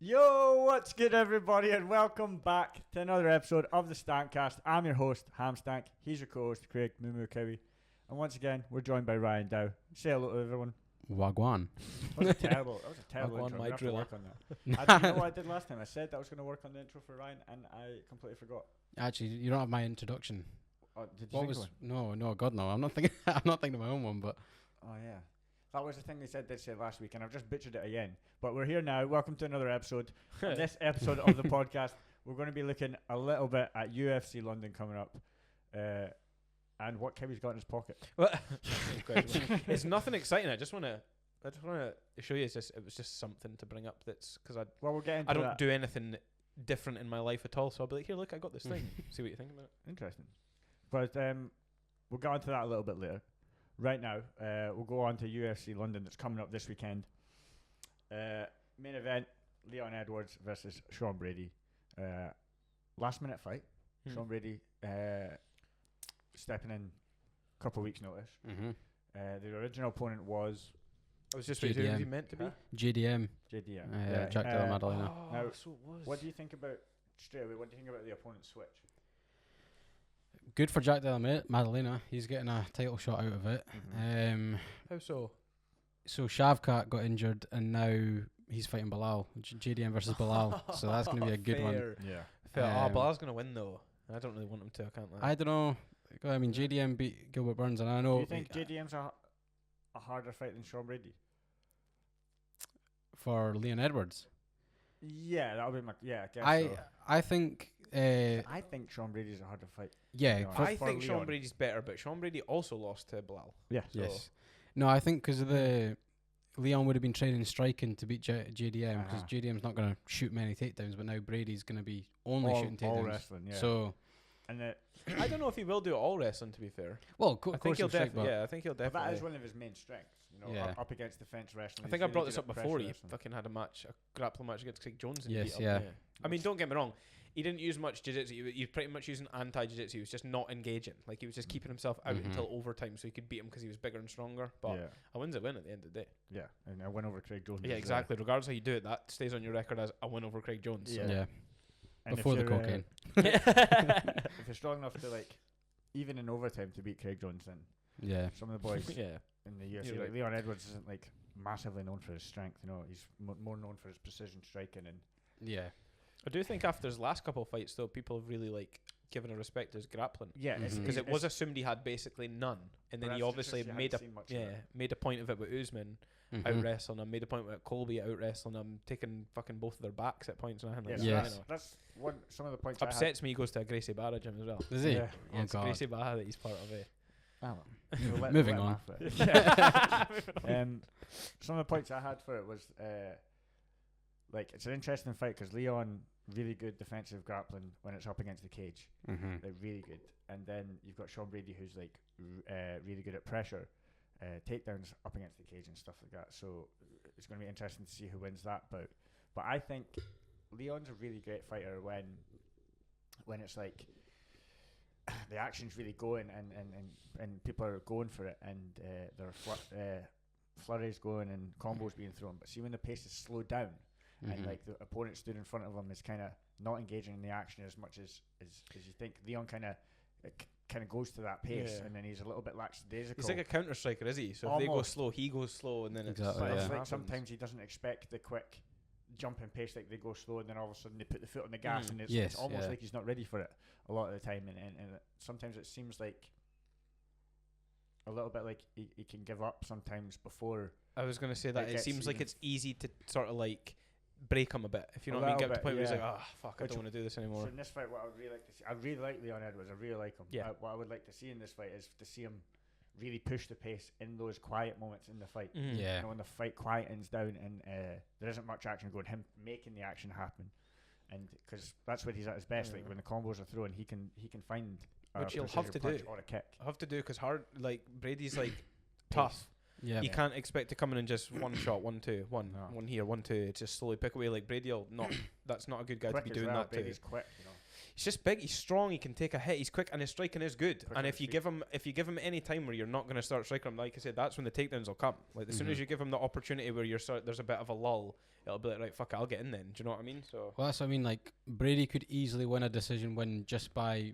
Yo, what's good, everybody, and welcome back to another episode of TheStankCast. I'm your host, HamStank. He's your co-host, Craig Cowie. And once again, we're joined by Ryan Dow. Say hello to everyone. Wagwan. That was a terrible intro. Wagwan, We have to work on that. You know what I did last time? I said that I was going to work on the intro for Ryan, and I completely forgot. Actually, you don't have my introduction. Did you think of one? No, God no. I'm not thinking. I'm not thinking of my own one, but. Oh yeah, that was the thing they said they'd say last week, and I've just butchered it again. But we're here now. Welcome to another episode. On this episode of the podcast, we're going to be looking a little bit at UFC London coming up, and what Cowie's got in his pocket. Well, it's nothing exciting. I just want to show you. It was just something to bring up. That's because we'll get into I don't that. do anything different in my life at all. So I'll be like, here, look, I got this thing. See what you think about it. Interesting. But we'll get onto that a little bit later. Right now, we'll go on to UFC London that's coming up this weekend. Main event, Leon Edwards versus Sean Brady. Last minute fight. Sean Brady stepping in a couple of weeks' notice. The original opponent was... I was just waiting. Who was he meant to be? JDM. JDM. Jack Della Maddalena. Now, so it was. what do you think about... Straight away, what do you think about the opponent's switch? Good for Jack Della Maddalena. He's getting a title shot out of it. How so? So Shavkat got injured, and now he's fighting Bilal. JDM versus Bilal. So that's going to be a good one. Yeah. Bilal's going to win though. I don't really want him to. I can't lie. I don't know. I mean, JDM beat Gilbert Burns, and I know. Do you think JDM's a harder fight than Sean Brady? For Leon Edwards? Yeah, that would be my... Yeah, I guess so. I think... I think Sean Brady's a harder fight. Yeah. I think Sean Brady's better, but Sean Brady also lost to Bilal. Yeah. So Yes. No, I think because of the... Leon would have been training striking to beat JDM, because JDM's not going to shoot many takedowns, but now Brady's going to be only shooting takedowns. All wrestling, yeah. So... And I don't know if he will do it all wrestling, to be fair. Well, I think he'll definitely. Yeah, I think he'll definitely. That is one of his main strengths, up against defense wrestling. I think I brought this up before. He fucking had a grappling match against Craig Jones. And yes, beat up, I mean, don't get me wrong. He didn't use much jiu-jitsu. He was pretty much using anti-jiu-jitsu. He was just not engaging. Like, he was just keeping himself out until overtime so he could beat him because he was bigger and stronger. But a win's a win at the end of the day. Yeah, and a win over Craig Jones. Yeah, exactly. Regardless of how you do it, that stays on your record as a win over Craig Jones. So. Yeah. Before the cocaine. If you're strong enough to, like, even in overtime to beat Craig Jones, then some of the boys in the UFC, like Leon Edwards isn't, like, massively known for his strength. You know, he's more known for his precision striking and... Yeah. I do think after his last couple of fights, though, people have really, like, given a respect to his grappling. Yeah, because it was assumed he had basically none, and then he obviously made a point of it with Usman out wrestling him, made a point with Colby out wrestling him, taking fucking both of their backs at points. That's one. Some of the points upsets me. He goes to a Gracie Barra gym as well. Does he? Yeah, it's Gracie Barra that he's part of it. Moving on. Some of the points I had for it was like, it's an interesting fight because Leon, really good defensive grappling when it's up against the cage, like really good, and then you've got Sean Brady who's like really good at pressure, takedowns up against the cage and stuff like that. So it's going to be interesting to see who wins that bout. But I think Leon's a really great fighter when it's like the action's really going and people are going for it, and there are flurries going and combos being thrown. But see, when the pace is slowed down and like the opponent stood in front of him is kind of not engaging in the action as much as you think, Leon kind of goes to that pace, and then he's a little bit lackadaisical. He's like a counter striker, is he? So if they go slow, he goes slow, and then it's like sometimes he doesn't expect the quick jumping pace, like they go slow and then all of a sudden they put the foot on the gas, and it's almost like he's not ready for it a lot of the time, and sometimes it seems like a little bit like he can give up sometimes before. I was going to say that it seems like it's easy to sort of like break him a bit, if you know what I mean. Get to the point where he's like, oh fuck, I don't want to do this anymore. So in this fight, what I would really like to see, I really like Leon Edwards, I really like him. Yeah. What I would like to see in this fight is to see him really push the pace in those quiet moments in the fight. Yeah. You know, when the fight quietens down and there isn't much action going, him making the action happen, and because that's when he's at his best. Like when the combos are thrown, he can find which he'll have to do or a kick. Have to do because Brady's like tough. Yeah, you can't expect to come in and just one shot, 1 2, one here, 1 2. It's just slowly pick away. Like Brady will not. That's not a good guy quick to be doing that Brady's to. Quick, you know. He's just big. He's strong. He can take a hit. He's quick, and his striking is good. And if you give him any time where you're not going to start striking him, like I said, that's when the takedowns will come. Like as soon as you give him the opportunity where there's a bit of a lull, it'll be like, right, fuck it, I'll get in then. Do you know what I mean? So well, that's what I mean. Like Brady could easily win a decision win just by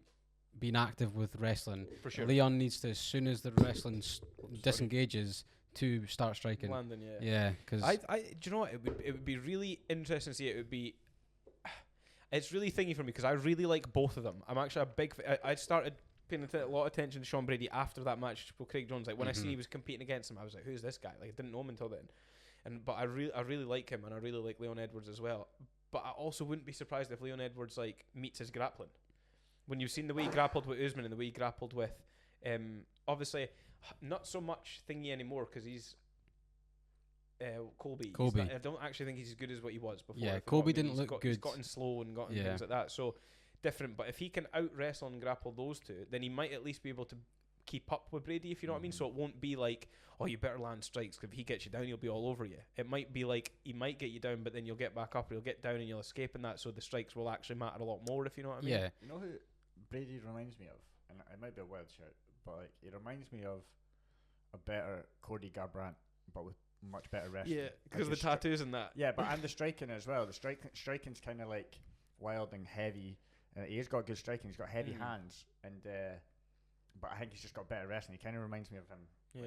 being active with wrestling. For sure. Leon needs to, as soon as the wrestling disengages, to start striking. Landon, yeah. Because I do you know what? It would be really interesting to see. It would be. It's really thingy for me because I really like both of them. I'm actually a big. I started paying a lot of attention to Sean Brady after that match with Craig Jones. Like when I seen he was competing against him, I was like, "Who's this guy?" Like I didn't know him until then. But I really like him, and I really like Leon Edwards as well. But I also wouldn't be surprised if Leon Edwards like meets his grappling. When you've seen the way he grappled with Usman and the way he grappled with, obviously, not so much thingy anymore because he's. Colby. I don't actually think he's as good as what he was before. Yeah, Colby didn't look good. He's gotten slow and gotten things like that. So different. But if he can out wrestle and grapple those two, then he might at least be able to keep up with Brady, if you know what I mean. So it won't be like, oh, you better land strikes because if he gets you down, he'll be all over you. It might be like he might get you down, but then you'll get back up, or you'll get down and you'll escape in that. So the strikes will actually matter a lot more, if you know what I mean. Yeah. You know who Brady reminds me of, and it might be a wild shout, but like he reminds me of a better Cody Garbrandt, but with much better wrestling. Yeah, because of the tattoos and that. Yeah, but and the striking as well. The striking's kind of like wild and heavy. He has got good striking. He's got heavy hands, and but I think he's just got better wrestling. He kind of reminds me of him.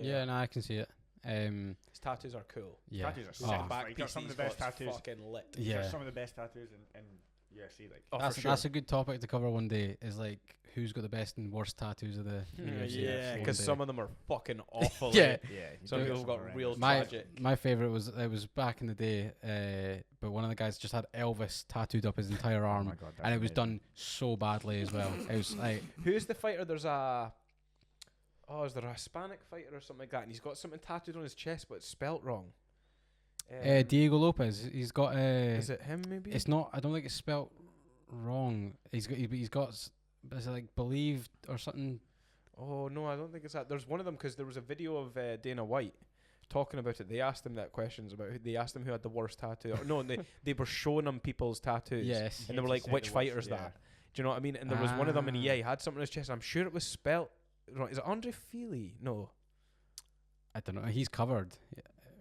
Yeah, no, I can see it. His tattoos are cool. Yeah, tattoos are sick. Back He's got some of the best tattoos. Fucking lit. He's got some of the best tattoos in UFC. Like, that's a good topic to cover one day. Is like who's got the best and worst tattoos of the UFC. Yeah, because some of them are fucking awful. Yeah, some people have got real tragic. My favorite was back in the day, but one of the guys just had Elvis tattooed up his entire arm, God, and it was done so badly as well. It was like, who's the fighter? Is there a Hispanic fighter or something like that? And he's got something tattooed on his chest, but it's spelt wrong. Diego Lopez. He's got is it him? Maybe it's not. I don't think it's spelt wrong. He's got. Is it like believed or something? Oh no, I don't think it's that. There's one of them because there was a video of Dana White talking about it. They asked him that questions about. They asked him who had the worst tattoo. No, they were showing him people's tattoos. Yes, and they were like, which fighter's that? Do you know what I mean? And there was one of them, and he had something on his chest. I'm sure it was spelt wrong. Is it Andre Feely? No, I don't know. He's covered.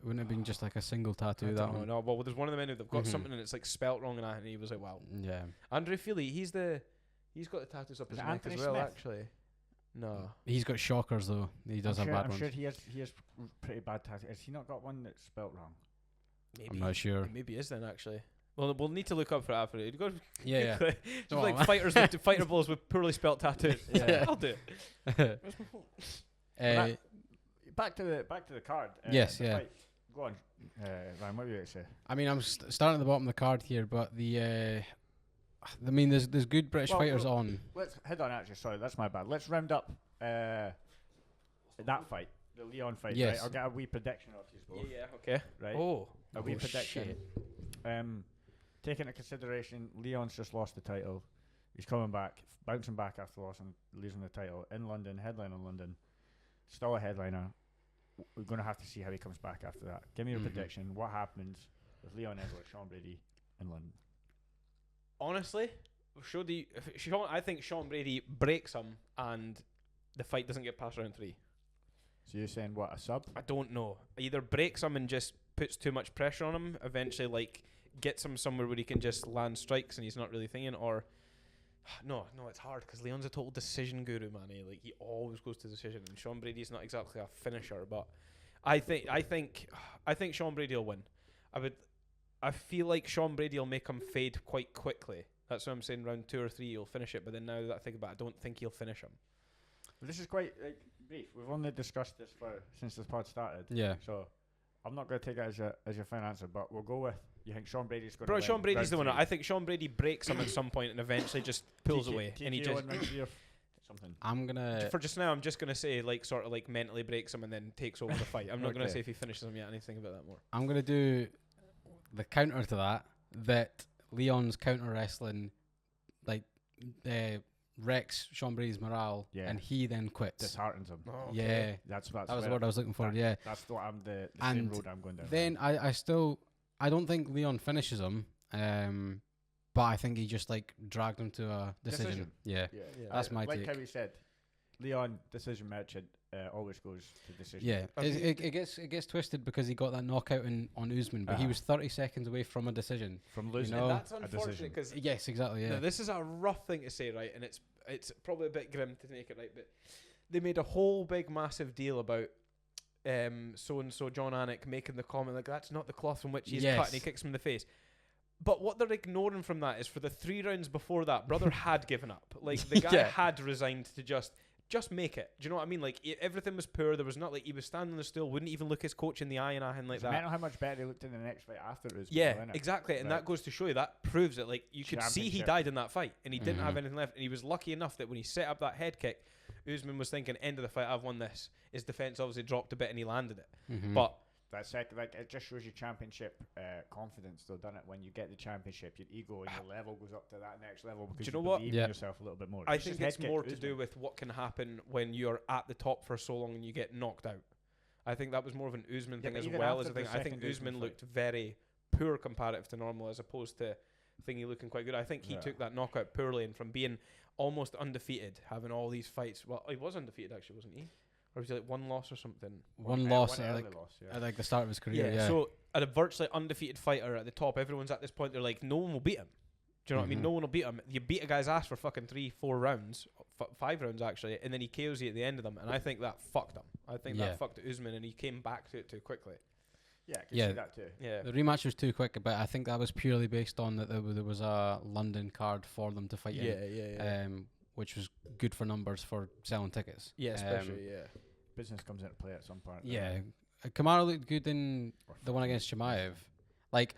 Wouldn't it have been just like a single tattoo? That one? No, well, there's one of the men who've got something and it's like spelt wrong, and he was like, wow. Yeah. Andre Feely, he's got the tattoos up his neck Anthony as well, Smith? Actually. No. He's got shockers though. He does have bad ones. I'm sure he has pretty bad tattoos. Has he not got one that's spelt wrong? Maybe. I'm not sure. Maybe it is then actually. Well, we'll need to look up for after it. Yeah. Like fighters with fighter balls with poorly spelt tattoos. Yeah. I'll do it. Back to the card. Yes, yeah. Fight. Go on, Ryan. What were you going to say? I mean, I'm starting at the bottom of the card here, but I mean, there's good British fighters on. Let's head on. Actually, sorry, that's my bad. Let's round up that fight, the Leon fight. Yes. Right? I'll get a wee prediction off you both. Yeah. Okay. Right. Oh. A wee prediction. Shit. Taking into consideration, Leon's just lost the title. He's coming back, bouncing back after losing the title in London, headline in London. Still a headliner. We're going to have to see how he comes back after that. Give me your prediction. What happens with Leon Edwards, Sean Brady in London? Honestly, I think Sean Brady breaks him and the fight doesn't get past round 3. So you're saying what, a sub? I don't know. Either breaks him and just puts too much pressure on him, eventually like gets him somewhere where he can just land strikes and he's not really thinking, or no, it's hard because Leon's a total decision guru, man. He always goes to decision, and Sean Brady's not exactly a finisher, but I think Sean Brady will win. I feel like Sean Brady will make him fade quite quickly. That's what I'm saying. Round 2 or 3, he'll finish it. But then now that I think about it, I don't think he'll finish him. Well, this is quite brief. We've only discussed this since this pod started. Yeah. So I'm not going to take it as your final answer, but we'll go with. You think Sean Brady's going to win? Sean Brady's the winner. I think Sean Brady breaks him at some point and eventually just pulls away. And he just something. I'm gonna for just now. I'm just gonna say sort of mentally breaks him and then takes over the fight. I'm not gonna say if he finishes him yet. Anything about that more. I'm gonna do the counter to that Leon's counter wrestling wrecks Sean Brady's morale, and he then quits. Disheartens him. Oh, okay. Yeah, that was the word I was looking for. That's what I'm the same road I'm going down. Then I don't think Leon finishes him. but I think he just like dragged him to a decision. Yeah. That's my like take. Like how we said, Leon decision merchant always goes to decision. Yeah, it gets twisted because he got that knockout on Usman, but he was 30 seconds away from a decision. From losing, and that's unfortunate because yes, exactly. Yeah, now, this is a rough thing to say, right? And it's probably a bit grim to make it right, but they made a whole big massive deal about so and so John Anik making the comment like that's not the cloth from which he's cut, and he kicks him in the face. But what they're ignoring from that is for the 3 rounds before that, brother had given up. Like the guy had resigned to just make it. Do you know what I mean? Like everything was poor. There was not like he was standing there still, wouldn't even look his coach in the eye and anything like that. Mental how much better he looked in the next fight after it was. Yeah, exactly. And that goes to show you, that proves it. Like you could see he died in that fight and he didn't have anything left. And he was lucky enough that when he set up that head kick, Usman was thinking, end of the fight, I've won this. His defense obviously dropped a bit and he landed it. But that second, like it just shows you championship confidence, though, doesn't it? When you get the championship, your ego and your level goes up to that next level because you believe in yourself a little bit more. I think it's more to do with what can happen when you're at the top for so long and you get knocked out. I think that was more of an Usman thing as well as a thing. I think Usman looked very poor comparative to normal as opposed to Thingy looking quite good. I think he took that knockout poorly, and from being almost undefeated, having all these fights. Well, he was undefeated actually, wasn't he? Or was he like 1 loss or something? One loss at like the start of his career. Yeah. So at a virtually undefeated fighter at the top, everyone's at this point. They're like, no one will beat him. Do you know what I mean? No one will beat him. You beat a guy's ass for fucking 3-4 rounds, 5 rounds actually, and then he KOs you at the end of them. And I think that fucked him. I think that fucked Usman, and he came back to it too quickly. Yeah, I can see that too. Yeah, the rematch was too quick, but I think that was purely based on that there was a London card for them to fight in. Which was good for numbers for selling tickets. Yeah, especially business comes into play at some point. Yeah, Kamara looked good in the one against Chimaev. Like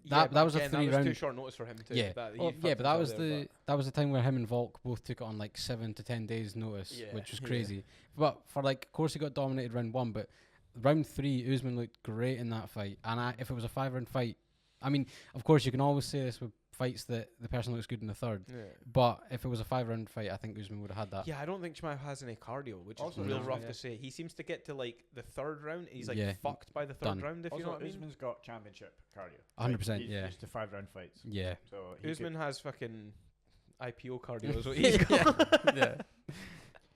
that was a 3 round. That was too short notice for him too. Yeah, but that was the time where him and Volk both took it on like 7 to 10 days notice, which was crazy. But for like, of course, he got dominated round 1, but round 3, Usman looked great in that fight. And if it was a 5-round fight, I mean, of course, you can always say this with fights that the person looks good in the 3rd. Yeah. But if it was a 5-round fight, I think Usman would have had that. Yeah, I don't think Chimaev has any cardio, which is real rough to say. He seems to get to like the 3rd round. He's like fucked by the 3rd round, if you know what I mean. Usman's got championship cardio. 100%, yeah. He's to 5-round fights. Yeah. So Usman has fucking IPO cardio is what he's got.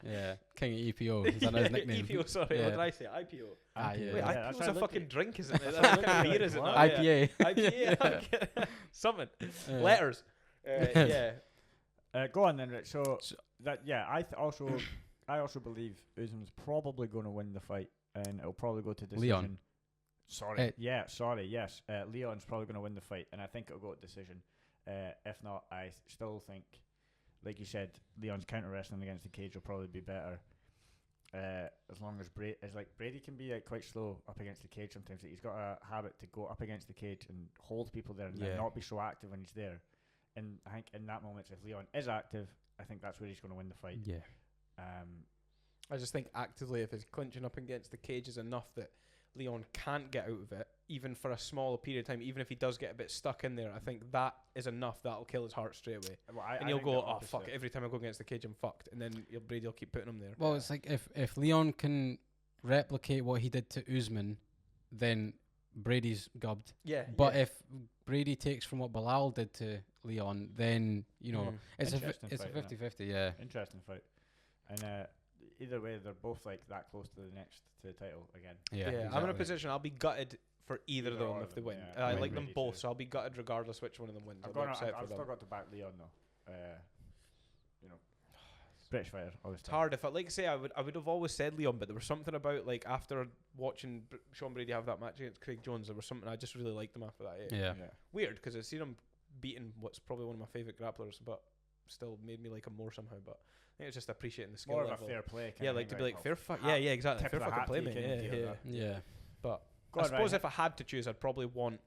Yeah, King of EPO. Is that his nickname? EPO, sorry. What did I say? IPO. Wait, yeah. IPO's a fucking drink, isn't it? That's a fucking beer, is it not? IPA. IPA. Something. Letters. Go on then, Rich. So that I also believe Usman's probably going to win the fight, and it'll probably go to decision. Leon. Yes. Leon's probably going to win the fight, and I think it'll go to decision. If not, I still think, like you said, Leon's counter wrestling against the cage will probably be better. As long as Brady can be quite slow up against the cage sometimes. He's got a habit to go up against the cage and hold people there and then not be so active when he's there. And I think in that moment, if Leon is active, I think that's where he's going to win the fight. Yeah. I just think actively, if his clinching up against the cage is enough that Leon can't get out of it, even for a smaller period of time, even if he does get a bit stuck in there, I think that is enough. That'll kill his heart straight away. Well, and he'll go, oh, fuck it. Every time I go against the cage, I'm fucked. And then Brady will keep putting him there. Well, it's like if Leon can replicate what he did to Usman, then Brady's gubbed. Yeah. But if Brady takes from what Bilal did to Leon, then, it's a 50-50, yeah. Interesting fight. And either way, they're both like that close to the title again. Yeah, exactly. I'm in a position, I'll be gutted for either of them if they win. Yeah. I like them both, so I'll be gutted regardless which one of them wins. I've still got to back Leon though. British fighter. It's hard. If I would have always said Leon, but there was something about like after watching Sean Brady have that match against Craig Jones, there was something I just really liked him after that. Yeah. Weird because I've seen him beating what's probably one of my favourite grapplers, but still made me like him more somehow. But I think it's just appreciating the skill more level. Of a fair play. Yeah, like to be like fair fuck. Yeah, exactly. Fair fucking play, mate. Yeah. But I suppose if I had to choose, I'd probably want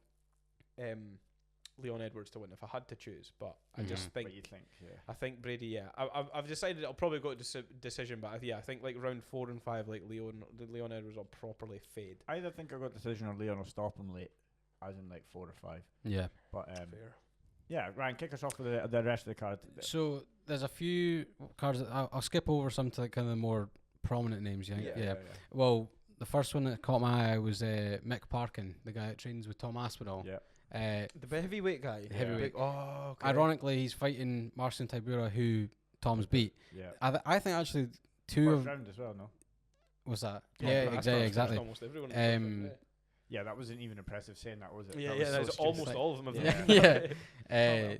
Leon Edwards to win if I had to choose. But I just think. What you think? Yeah. I think Brady. Yeah, I've decided it'll probably go to decision. But I think like round 4 and 5, like Leon Edwards will properly fade. I either think I'll go decision or Leon will stop him late, as in like 4 or 5. Yeah. But fair. Yeah, Ryan, kick us off with the rest of the card. So there's a few cards that I'll skip over some to like kind of the more prominent names. Yeah. Well, the first one that caught my eye was Mick Parkin, the guy that trains with Tom Aspinall. Yeah. The heavyweight guy. Heavyweight. Oh, okay. Ironically, he's fighting Marcin Tybura, who Tom's beat. Yeah. I think actually First round as well, no? Was that? Yeah, Yeah, exactly. Almost everyone. Yeah, that wasn't even impressive saying that, was it? Yeah, that that's so almost stupid. all of them. Yeah.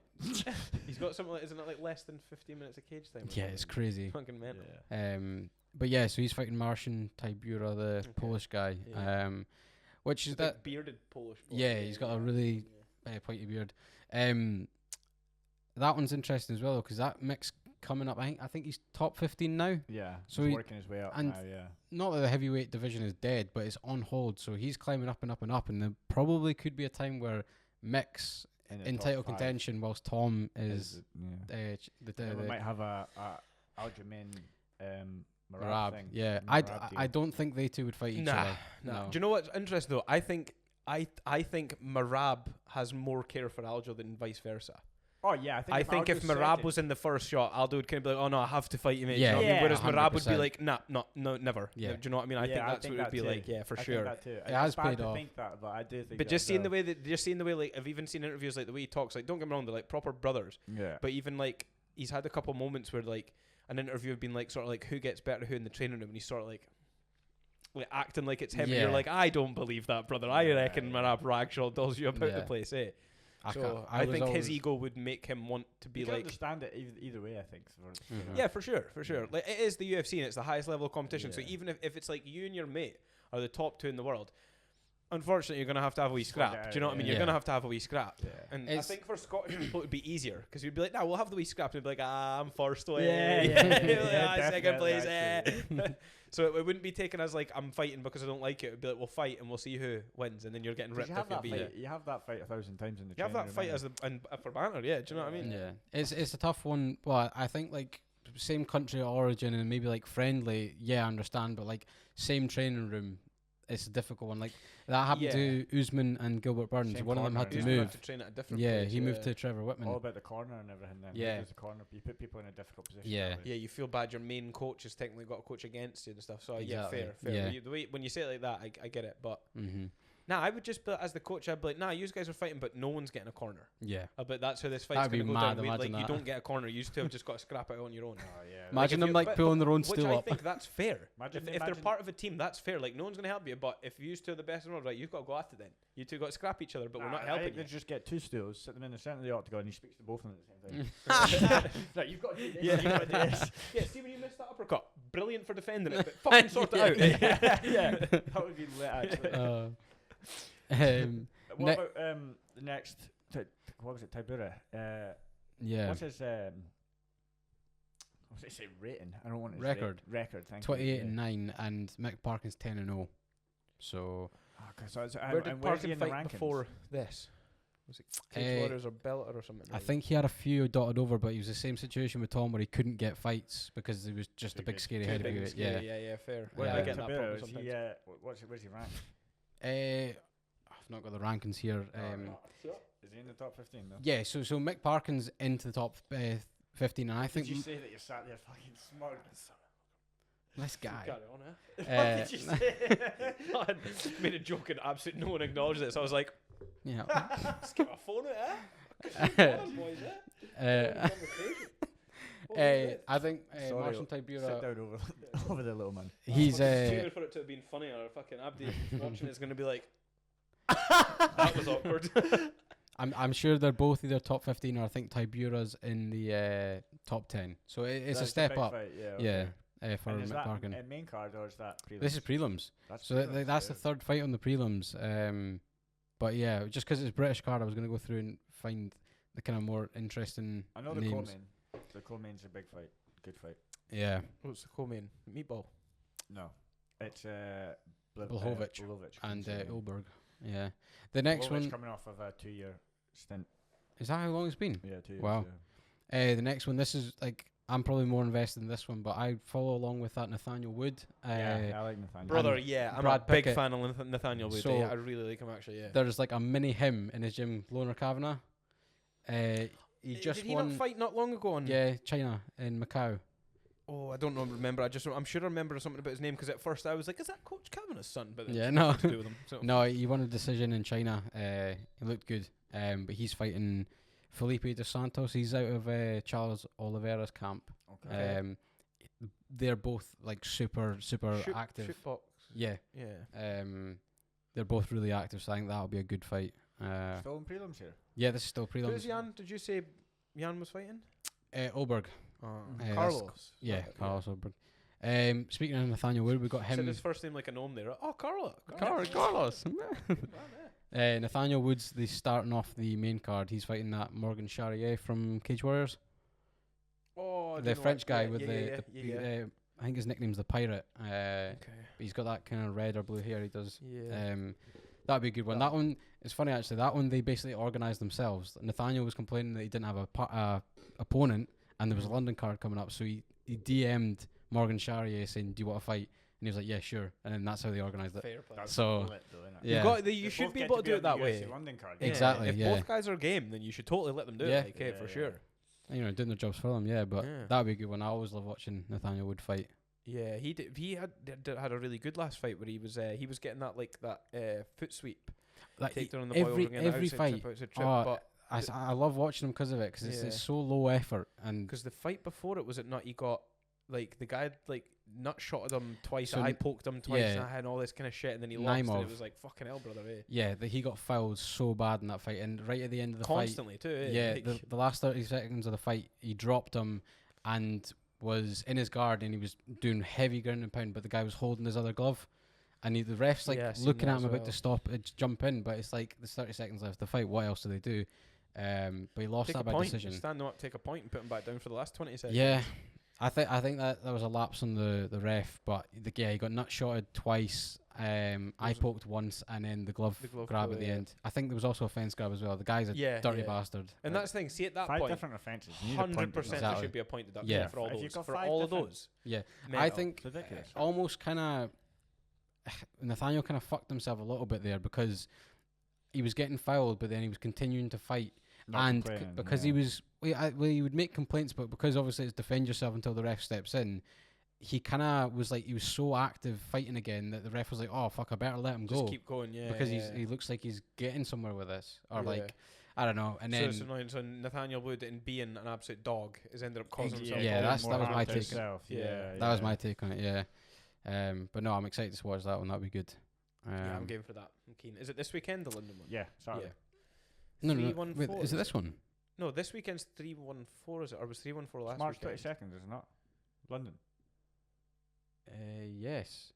He's got something like, isn't it like less than 15 minutes of cage time? Yeah, it's crazy. Fucking mental. Yeah. But yeah, so he's fighting Marcin Tybura, the Polish guy. Yeah. Which is It's that? like bearded Polish. Yeah, he's got a really pointy beard. That one's interesting as well because that mix coming up. I think he's top 15 now. Yeah. So he's he- working his way up and now. Yeah. Not that the heavyweight division is dead, but it's on hold. So he's climbing up and up and up, and there probably could be a time where Mick's the in top title 5 contention, whilst Tom is yeah. We might have a Aljamain Marab Marab. thing. Yeah, Marab I don't think they two would fight each other. Nah. No. Do you know what's interesting though? I think Marab has more care for Aljo than vice versa. Oh yeah, I think if Marab was in the first shot, Aldo would kind of be like, "Oh no, I have to fight you, mate." Yeah. Do you know what I mean? Whereas Marab would be 100%. like, "Nah, no, never." Yeah. Do you know what I mean? I think that's what it would be too. like. Yeah, for I sure. Think that too. It has bad paid to off. think that, but I do think. But that just as seeing well. the way, like, I've even seen interviews like the way he talks. Like, don't get me wrong, they're like proper brothers. Yeah. But even like he's had a couple moments where like an interview have been like sort of like who gets better who in the training room, and he's sort of like acting like it's him, and you're Yeah. like, I don't believe that, brother. I reckon Marab Ragshall does you about the Yeah. place, eh? I So I I was think his always- ego would make him want to be You can like, understand it either way. I think. yeah, for sure. Like it is the UFC and it's the highest level of competition. So Yeah. even if it's like you and your mate are the top two in the world, unfortunately you're gonna have to have a wee Slug it scrap. out, Do you know what I mean? yeah. You're gonna have to have a wee scrap. Yeah. And It's- I think for Scottish people it would be easier because you'd be like, "No, we'll have the wee scrap." And you'd be like, I'm first. Yeah, Yeah, yeah, second place. definitely, So it wouldn't be taken as like I'm fighting because I don't like it. It'd be like we'll fight and we'll see who wins, and then you're getting ripped You if have you that beat fight. it. You have that fight 1,000 times in the. You have that training fight room, as for banter, yeah. Do you know what I mean? Yeah, it's a tough one. Well, I think like same country of origin and maybe like friendly. Yeah, I understand, but like same training room, it's a difficult one. Like that happened to Usman and Gilbert Burns. Same One of them had corner, to Usman move. had to train at a different Yeah, place, he moved to Trevor Whitman. all about the corner and everything. Then Yeah. There's the corner. You put people in a difficult position. Yeah. that way. Yeah, you feel bad. Your main coach has technically got a coach against you and stuff. So yeah, Exactly. fair. Yeah. The way when you say it like that, I get it. But Mm-hmm. I would just be, as the coach, I'd be like, you guys are fighting, but no one's getting a corner. Yeah. But that's how this fight's That'd going be to go mad, down. imagine Like you that. don't get a corner. You two have just got to scrap it on your own. Oh yeah. Imagine if them you- like but- pulling their own Which stool I up. think that's fair. Imagine- If they're imagine- part of a team, that's fair. Like no one's going to help you. But if you two are the best in the world, right, you've got to go after then. You two got to scrap each other, but we're not I helping think you. they just get two stools, sit them in the centre of the octagon, and he speaks to both of them at the same time. Like, you've got to do this. Yeah. You've got to do this. Yeah, see when you missed that uppercut, brilliant for defending it, but fucking sort it out. yeah, that would be lit actually. What Ne- about the next? What was it? Tybura. Yeah. What's his? What's it say? Rating? I don't want to Record. Record. Thank 28 you. and 9, and Mick Parkin's 10 and 0. So Okay, so it's, Where did where's he Parkin in the fight rankings? before this? Was it Cage Uh, Warriors or Bellator or something? I think he had a few dotted over, but he was the same situation with Tom where he couldn't get fights because he was just Too a big good. scary Too big and heavyweight. scary, Yeah. yeah, fair. What Yeah. I about get that Tybura? problem Is sometimes. he? Where's he ranked? I've not got the rankings here. Is he in the top 15 though? Yeah, so Mick Parkin's into the top 15, and I think Did you say that you sat there fucking smug? this guy. Carry on, eh? What did you say? I made a joke and absolutely no one acknowledged it, so I was like, Yeah. let's get my phone out, eh? Boys, eh? I think Sorry, Marcin Sit Tybura. down over the little man. He's Too for it to have been funny, or fucking Abdi watching it's gonna be like, that was awkward. I'm sure they're both either top 15 or I think Tybura's in the top 10. So it's a That's step big up. fight, Yeah, okay. for And is Mick that Parkin. main card or is that prelims? This is prelims. That's So that's the third fight on the prelims. But yeah, just because it's British card, I was going to go through and find the kind of more interesting I know the names. co-main. The co-main's a big fight. Good fight. Yeah. What's the co-main? Meatball. No. It's Blachowicz Blachowicz and comes in. Ulberg. Yeah. The next Blachowicz one, coming off of a 2-year stint. is that how long it's been? Yeah, 2 years. Wow. Yeah. The next one, this is like, I'm probably more invested in this one, but I follow along with that Nathaniel Wood. Yeah, I like Nathaniel. Brother, And yeah, I'm Brad a big Pickett. fan of Nathaniel Wood. So- Yeah, I really like him actually. Yeah. There's like a mini him in his gym, Loner Kavanagh. He just Did he won. not fight not long ago? On Yeah, China in Macau. I don't remember. I'm sure I remember something about his name because at first I was like, "Is that Coach Kavanagh's son?" But Yeah, it's no. nothing to do with him. So. No, he won a decision in China. He looked good. But he's fighting Felipe dos Santos. He's out of Charles Oliveira's camp. Okay. They're both like super active. Shoot box. Yeah. Yeah. They're both really active, so I think that'll be a good fight. Still in prelims here. Yeah, this is still prelims. Who's Jan? Did you say Jan was fighting? Oberg. Carlos. Yeah, Carlos Oberg. Speaking of Nathaniel Wood, we got him. Said his first name like a gnome there. Oh, Carlos. Carlos. Nathaniel Wood's starting off the main card. He's fighting that Morgan Charrier from Cage Warriors. Oh, the French guy with the I think his nickname's the Pirate. But he's got that kind of red or blue hair. He does. Yeah. That'd be a good one. That one is funny actually. That one they basically organised themselves. Nathaniel was complaining that he didn't have a opponent, and there was a London card coming up, so he DM'd Morgan Charrier saying, "Do you want to fight?" And he was like, "Yeah, sure." And then that's how they organised it. Fair play. So yeah, you should be able to do it that way. London card. Yeah. Exactly. If both guys are game, then you should totally let them do it. Like, for sure. You know, doing their jobs for them. Yeah, but that'd be a good one. I always love watching Nathaniel Wood fight. Yeah, he did. He had a really good last fight where he was getting that foot sweep. Like on the every fight. I love watching him because of it, because it's so low effort. And because the fight before it was at nut, he got like the guy nut shotted him twice, So I poked him twice, and all this kind of shit, and then he lost. And it was like fucking hell, brother. Yeah, he got fouled so bad in that fight, and right at the end of the constantly fight, too. Yeah, the last 30 seconds of the fight, he dropped him and was in his guard, and he was doing heavy ground and pound, but the guy was holding his other glove, and the ref's looking at him about to stop, jump in, but it's like there's 30 seconds left of the fight. What else do they do? But he lost that by decision. Stand him up, take a point, and put him back down for the last 20 seconds. Yeah, I think that was a lapse on the ref, but he got nut shotted twice. I poked once, and then the glove grab at the end. I think there was also a fence grab as well. The guy's a dirty bastard. And that's the thing. See, at that 5 point, different offences. 100% there should be a point deduction for all those. For all of those. Yeah, I think almost kind of Nathaniel kind of fucked himself a little bit there, because he was getting fouled, but then he was continuing to fight. And because he would make complaints, but because obviously it's defend yourself until the ref steps in, he kind of was like, he was so active fighting again that the ref was like, oh fuck, I better let him go. Just keep going, because he looks like he's getting somewhere with this, or like, I don't know. And then so Nathaniel Wood, and being an absolute dog, has ended up causing himself. Yeah, that was my take. That was my take on it. Yeah, but no, I'm excited to watch that one. That'd be good. Yeah, I'm game for that. I'm keen. Is it this weekend, the London one? Yeah, Saturday. No. Wait, is it this one? No, this weekend's 314, is it? Or was 314 last March weekend? 22nd, is it not? London. Yes.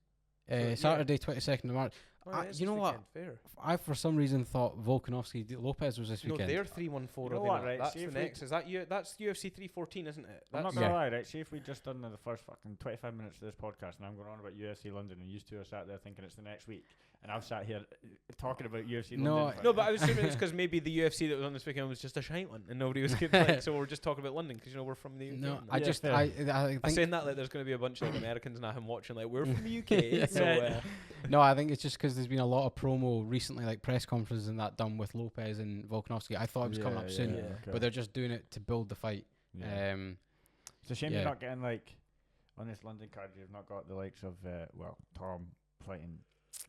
Saturday, 22nd of March. You know what? Fair. I for some reason thought Volkanovski Lopez was this weekend. No, they're 314. You know what, right? That's the next. Is that that's UFC 314, isn't it? I'm not gonna lie, right? See if we just done the first fucking 25 minutes of this podcast, and I'm going on about UFC London, and you two are sat there thinking it's the next week, and I've sat here talking about UFC London. No, but I was assuming it's because maybe the UFC that was on this weekend was just a shite one, and nobody was like, so we're just talking about London because we're from the UK. No, I think saying that like there's going to be a bunch of like Americans now him watching like we're from the UK. So no, I think it's just because there's been a lot of promo recently, like press conferences and that done with Lopez and Volkanovski. I thought it was coming up soon, but they're just doing it to build the fight. It's a shame you're not getting like on this London card. You've not got the likes of Tom fighting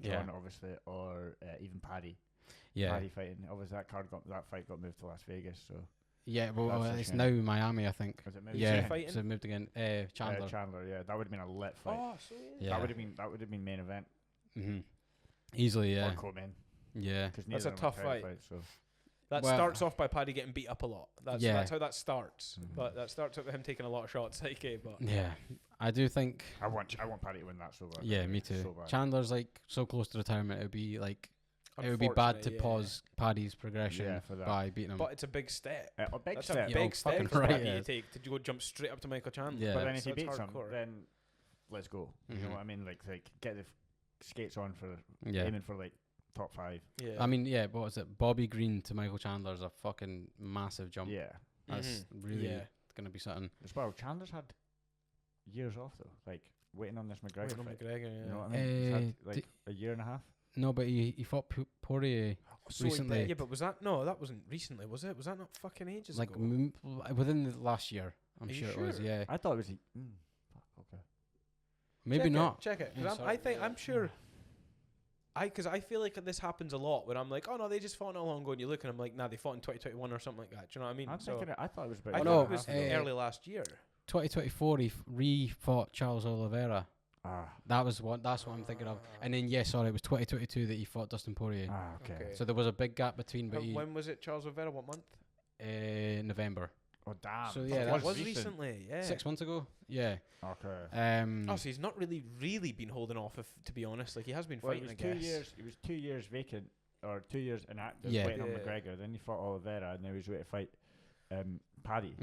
John, obviously, or even Paddy. Paddy fighting. Obviously, that fight got moved to Las Vegas. So it's now Miami, I think. Was it moved? So it moved again. Chandler. That would have been a lit fight. Oh, so that would have been main event. Mm-hmm. Easily, Or co-main. Yeah, that's a tough fight. So. That starts off by Paddy getting beat up a lot. That's how that starts. Mm-hmm. But that starts with him taking a lot of shots. But I do think I want Paddy to win that so bad. Yeah, me too. So Chandler's like so close to retirement. It would be like it would be bad to pause Paddy's progression by beating him. But it's a big step. A big That's step. a big step for right, Paddy to take to go jump straight up to Michael Chandler. Yeah. But then if he beats hardcore. him, then let's go. You know what I mean? Like get the skates on for aiming for like top 5. Yeah. I mean, what was it? Bobby Green to Michael Chandler is a fucking massive jump. Yeah. That's really gonna be something. As well, Chandler's had years off though, like waiting on this McGregor fight. You know what I mean? He's had like a year and a half. No, but he fought Poirier recently. Yeah, but that wasn't recently, was it? Was that not fucking ages like ago? within the last year? I'm sure it was. Yeah. I thought it was. Okay. Maybe check not. Check it. Yeah, I'm sure. Because I feel like this happens a lot when I'm like, oh no, they just fought not long ago, and you look and I'm like, nah, they fought in 2021 or something like that. Do you know what I mean? I thought it was about. I thought it was early last year. 2024, he re-fought Charles Oliveira. That's what I'm thinking of. And then it was 2022 that he fought Dustin Poirier. Okay. So there was a big gap between. But when was it, Charles Oliveira? What month? November. Oh damn! So yeah, that was recently. Yeah, 6 months ago. Yeah. Okay. So he's not really been holding off. To be honest, like he has been fighting. I guess he was 2 years vacant, or 2 years inactive, waiting on McGregor. Then he fought Oliveira, and now he's waiting to fight Paddy.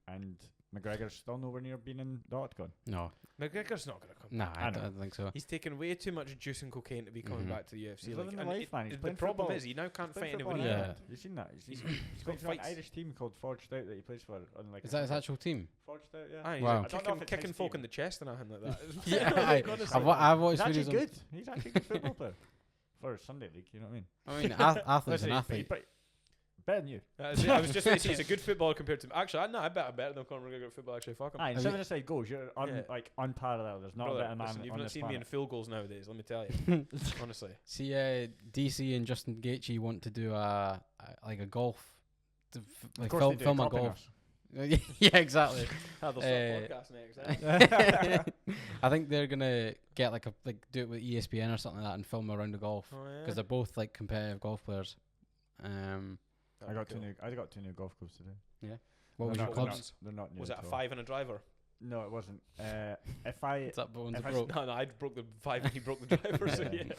And McGregor's still nowhere near being in the octagon. No, McGregor's not going to come. Nah, I don't think so. He's taken way too much juice and cocaine to be coming back to the UFC. He's living the life, man. The problem is he now can't fight anybody. Yeah, you've seen that. He's got an Irish team called Forged Out that he plays for. Is that his actual team? Forged Out, yeah. Wow. Kicking folk in the chest and everything like that. Yeah, I've watched videos. He's actually good. He's actually a good football player for Sunday League. You know what I mean? Athlete's an athlete. Better than you. I was just going to say he's a good footballer compared to. Actually, I bet I'm better than Conor McGregor at football. Actually, fuck him. Aye, 7-aside goals. You're unparalleled. There's not a better man. You've not seen me in field goals nowadays. Let me tell you. Honestly. See, DC and Justin Gaethje want to do a golf. Film a golf. Yeah, exactly. Podcast next. I think they're gonna get do it with ESPN or something like that and film around the golf because they're both competitive golf players. I got two new golf clubs today. Yeah. What was your clubs? They're not new. Was it a 5 and a driver? No, it wasn't. Is that one's broke? No, I broke the 5 and he broke the driver. So yeah.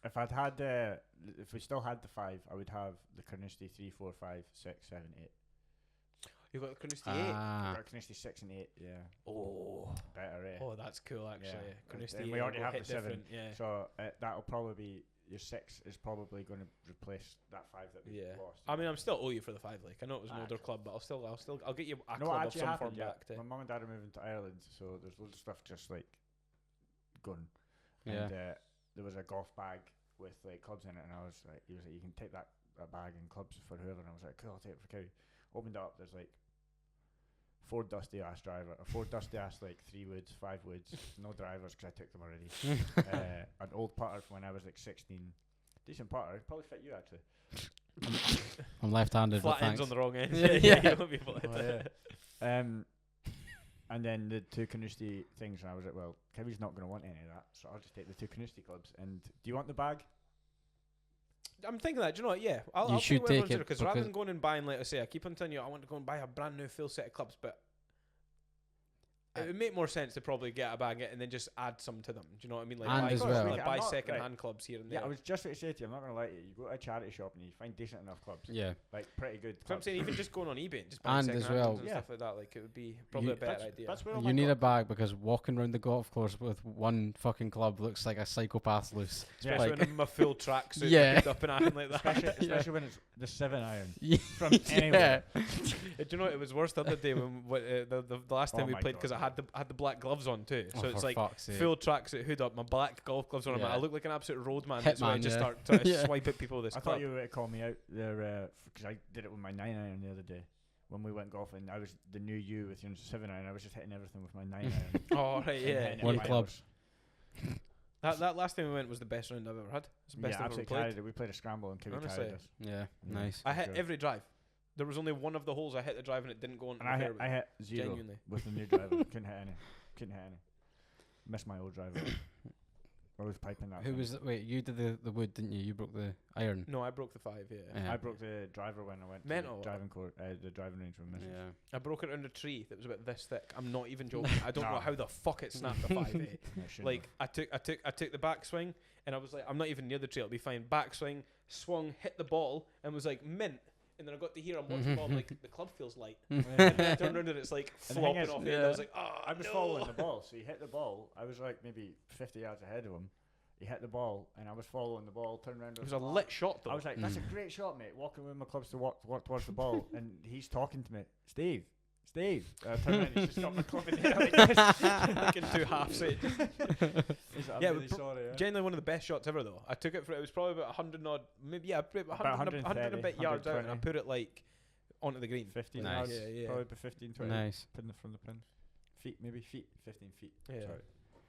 If I'd had if we still had the 5, I would have the Carnoustie 3, 4, 5, 6, 7, 8. You got the Carnoustie 8. I got Carnoustie 6 and 8. Yeah. Oh, better. Oh, that's cool actually. Yeah. Carnoustie and we already have the 7. Yeah. So that'll probably be. Your 6 is probably going to replace that 5 that we lost. I mean, I'm still owe you for the 5. Like, I know it was an older club, but I'll get you a club of some form back. My mum and dad are moving to Ireland, so there's loads of stuff just gone. Yeah. And there was a golf bag with clubs in it, and I was like, he was like, you can take that bag and clubs for whoever, and I was like, cool, I'll take it for Cowie. Opened it up, there's 4 dusty ass 3 woods, 5 woods, no drivers because I took them already. An old putter from when I was 16, decent putter, probably fit you actually. I'm left-handed. Flat ends on the wrong end. Yeah. You won't be able to hit it. And then the 2 Carnoustie things, and I was like, well, Kevie's not going to want any of that, so I'll just take the 2 Carnoustie clubs. And do you want the bag? I'm thinking that. Do you know what? Yeah, I'll should take it because rather than going and buying, like I say, I keep on telling you, I want to go and buy a brand new full set of clubs, but it would make more sense to probably get a bag and then just add some to them. Do you know what I mean? Buy second-hand clubs here and there. Yeah, I was just going to say to you, I'm not going to lie to you. You go to a charity shop and you find decent enough clubs. Yeah, pretty good. So I'm saying even just going on eBay and just buying second-hand clubs and stuff like that, it would be probably a better idea. You need a bag because walking around the golf course with one fucking club looks like a psychopath loose. Especially when I'm a full tracksuit up and acting like that. Especially when it's the 7-iron from anywhere. Do you know what? It was worse the other day when the last time we played because I had the black gloves on too. So it's full tracksuit, hood up, my black golf gloves on. I look like an absolute roadman. That's why I just start trying to swipe at people with this. I thought you were going to call me out there because I did it with my 9-iron the other day. When we went golfing, I was the new you with your 7-iron. I was just hitting everything with my 9-iron. Oh, right, yeah. One club. That last time we went was the best round I've ever had. It's the best I've ever played. We played a scramble and Cowie carried us. Yeah, nice. I hit every drive. There was only one of the holes I hit the drive and it didn't go on. And I hit 0 genuinely with the new driver. Couldn't hit any. Missed my old driver. I was piping that. Who was? Wait, you did the wood, didn't you? You broke the iron. No, I broke the 5. Yeah. I broke the driver when I went to the driving court. The driving range with Mrs. Yeah. I broke it under a tree that was about this thick. I'm not even joking. I don't know how the fuck it snapped the 5. Like I took the backswing and I was like, I'm not even near the tree. It'll be fine. Backswing, swung, hit the ball, and was like mint. And then I got to hear I'm watching the ball. I'm like, the club feels light. And then I turned around and it's like flopping off. And I was like, I was following the ball. So he hit the ball. I was like maybe 50 yards ahead of him. He hit the ball, and I was following the ball. Turned around. It was a lit shot, though. I was like, "That's a great shot, mate." Walking with my clubs to walk towards the ball, and he's talking to me, Steve. Turned around, and he's just got my club in the air like this, like in 2 halves. Really sorry. Genuinely one of the best shots ever, though. I took it for it was probably about 100 odd, maybe 100 and a bit yards out, and I put it onto the green. 15 nice. yards, probably about 15, 20. Nice. Pin from the pin. feet, maybe feet, 15 feet. Yeah. Sorry.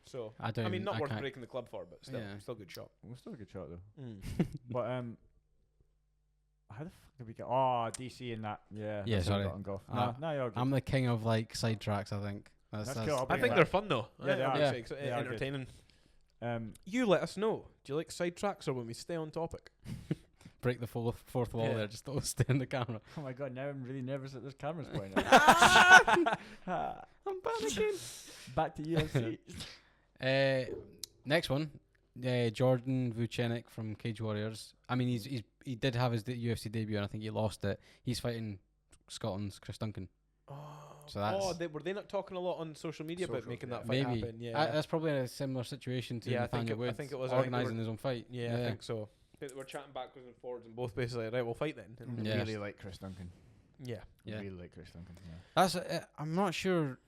So I mean, not I worth can't- breaking the club for, but still good shot. Well, still a good shot though. Mm. But how the fuck did we get? Oh, DC and that. Yeah. Yeah, that's how we sorry. got on golf. Uh, No, you're good. I'm the king of like sidetracks. I think That's cool. I'll I bring think it they're back. fun though. Yeah, they are. Actually They are good. entertaining. Um, You let us know. Do you like sidetracks or when we stay on topic? break the fourth wall Yeah. there. Just don't stay in the camera. oh my god, now I'm really nervous that there's cameras pointing. I'm panicking. Back to UFC. Next one, Jordan Vucenic from Cage Warriors. I mean, he did have his UFC debut, and I think he lost it. He's fighting Scotland's Chris Duncan. So that's were they not talking a lot on social media about Social, making yeah. that fight maybe. happen? Yeah, That's probably a similar situation to Yeah, I think Nathaniel it- I Woods think it was. I think they organising were- his own fight. yeah, I think so. We're chatting backwards and forwards, and both basically right. We'll fight then. And Yeah. Really like Chris Duncan. yeah. Yeah. Really like Chris Duncan. Yeah. That's I'm not sure.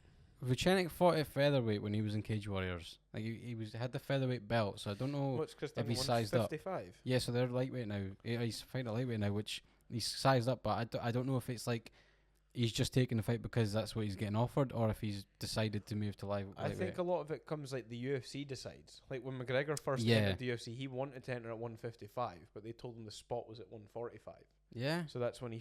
Vucenic fought at featherweight when he was in Cage Warriors. Like he had the featherweight belt, so I don't know. What's Chris if Duncan? he's sized up. 55. Yeah, so they're lightweight now. He's fighting a lightweight now, which he's sized up, but I don't know if it's like he's just taking the fight because that's what he's getting offered, or if he's decided to move to lightweight. I think a lot of it comes like the UFC decides. Like when McGregor first Yeah. entered the UFC, he wanted to enter at 155, but they told him the spot was at 145. Yeah. So that's why he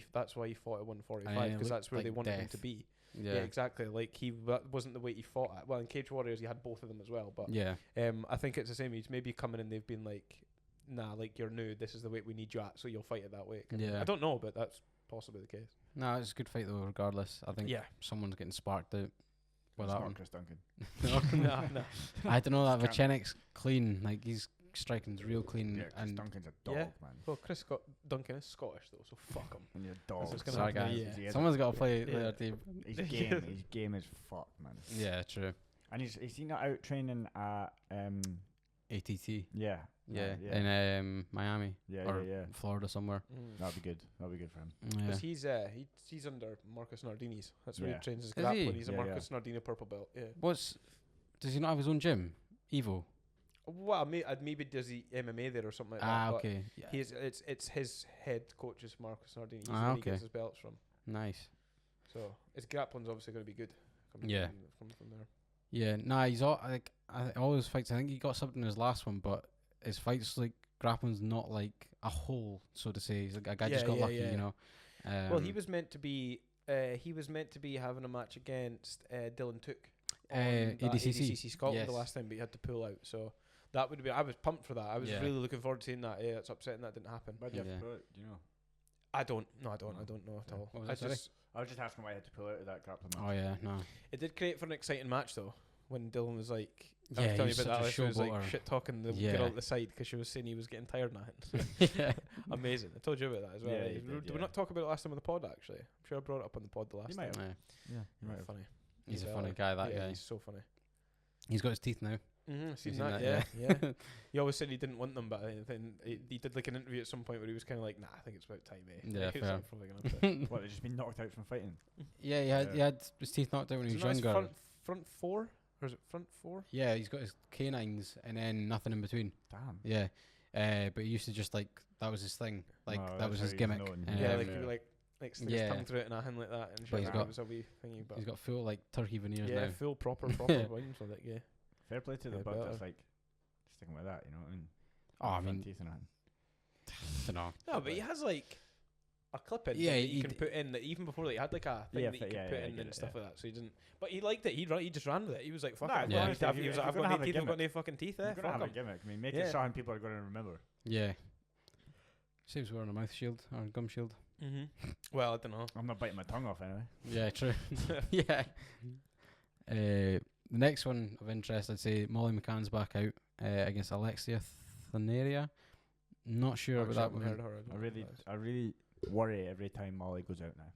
fought at 145 Yeah, because looked that's where they like wanted him death. to be. Yeah. Yeah, exactly. Like that wasn't the weight he fought at. Well, in Cage Warriors, he had both of them as well. But Yeah. I think it's the same. He's maybe coming in. They've been like, nah, like you're new. This is the weight we need you at, so you'll fight at that weight. Yeah. I don't know, but that's possibly the case. No, it's a good fight though. Regardless, I think Yeah. someone's getting sparked out with It's that not one. Chris Duncan. no. I don't know that Can't- Vucenic's clean. Like he's striking's real clean. Yeah, Chris and Duncan's a dog, Yeah. man. Well, Duncan is Scottish though, so fuck him. And you're a dog. That's gonna sorry happen, guys, yeah. He is someone's got to play Yeah. their team. His game, his game is fucked, man. Yeah, true. And is he not out training at ATT. yeah. Yeah, yeah. in Miami Yeah, or yeah, yeah. Florida somewhere. That'd be good. That'd be good for him. Yeah. Because he's under Marcus Nardini's. That's where Yeah. he trains his Is he? grappling. He's a Yeah, Marcus Nardini purple belt. Yeah. Does he not have his own gym? Evo. Well, maybe does he MMA there or something like that. but Okay. Yeah. it's his head coach is Marcus Nardini. He's Ah, where he okay. gets his belts from. Nice. So his grappling's obviously going to be good. Yeah. From there. Yeah. Nah, he's all like all his fights. I think he got something in his last one, but his fights like grappling's not like a whole, so to say. He's like a guy just got lucky, you know. Well, he was meant to be. He was meant to be having a match against Dylan Took on that ADCC Scotland yes. the last time, but he had to pull out. So that would be. I was pumped for that. I was Yeah. really looking forward to seeing that. Yeah, it's upsetting that didn't happen. Why do you have Yeah. to pull it? Do you know? I don't. No, I don't. I don't know at all. What was I that, sorry? just. I was just asking why I had to pull out of that grappling match. Oh yeah, no. It did create for an exciting match though. When Dylan was like, I Yeah, was telling you he's about that. such a She was like showboater. shit talking the Yeah. girl at the side because she was saying he was getting tired now. yeah. Amazing. I told you about that as well. Yeah, right? you Did did, we yeah. not talk about it last time on the pod? Actually, I'm sure I brought it up on the pod the last You time. might have. Yeah. Yeah, you might have. Funny. He's a Yeah, funny guy, that yeah, guy. He's so funny. He's got his teeth now. Mm-hmm, You seen seen that, that, yeah. He always said he didn't want them, but then he did like an interview at some point where he was kind of like, "Nah, I think it's about time, eh?" Yeah, He was fair. like, probably gonna have to- What, they've just been knocked out from fighting? Yeah, he had his teeth knocked out when he was Isn't that his younger. front four, or is it front four? Yeah, he's got his canines and then nothing in between. Damn. Yeah, but he used to just like that was his thing. Like Oh, that that's was how his he was gimmick. known. Yeah, Um, like he'd be like stick his yeah. tongue through it and a hand like that, and But shit. he's got- It was a wee thingy, but he's got full like turkey veneers yeah, now. full proper wings with it. Yeah. Fair play to the Yeah, bug better. that's like sticking with that, you know what I mean? Oh, I Front mean, teeth and that. dunno. No, but he has like a clip in Yeah, that you he can put in that even before that he had like a thing Yeah, that you fit- could yeah, put yeah, I in get and it, stuff yeah. like that. So he didn't, but he liked it. He just ran with it. He was like, "Fuck Nah, it." to be I've honest, got if no you- teeth. if I've you're got gonna no have a teeth. I've got gimmick, no fucking teeth. You're Fuck gonna have a 'em. gimmick. I mean, make Yeah. it something people are going to remember. Yeah. Saves wearing a mouth shield or a gum shield. Well, I don't know. I'm not biting my tongue off anyway. Yeah, true. yeah. The next one of interest, I'd say Molly McCann's back out against Alexia Thanaria. Not sure about that Actually, I one. haven't heard her. I really worry every time Molly goes out now.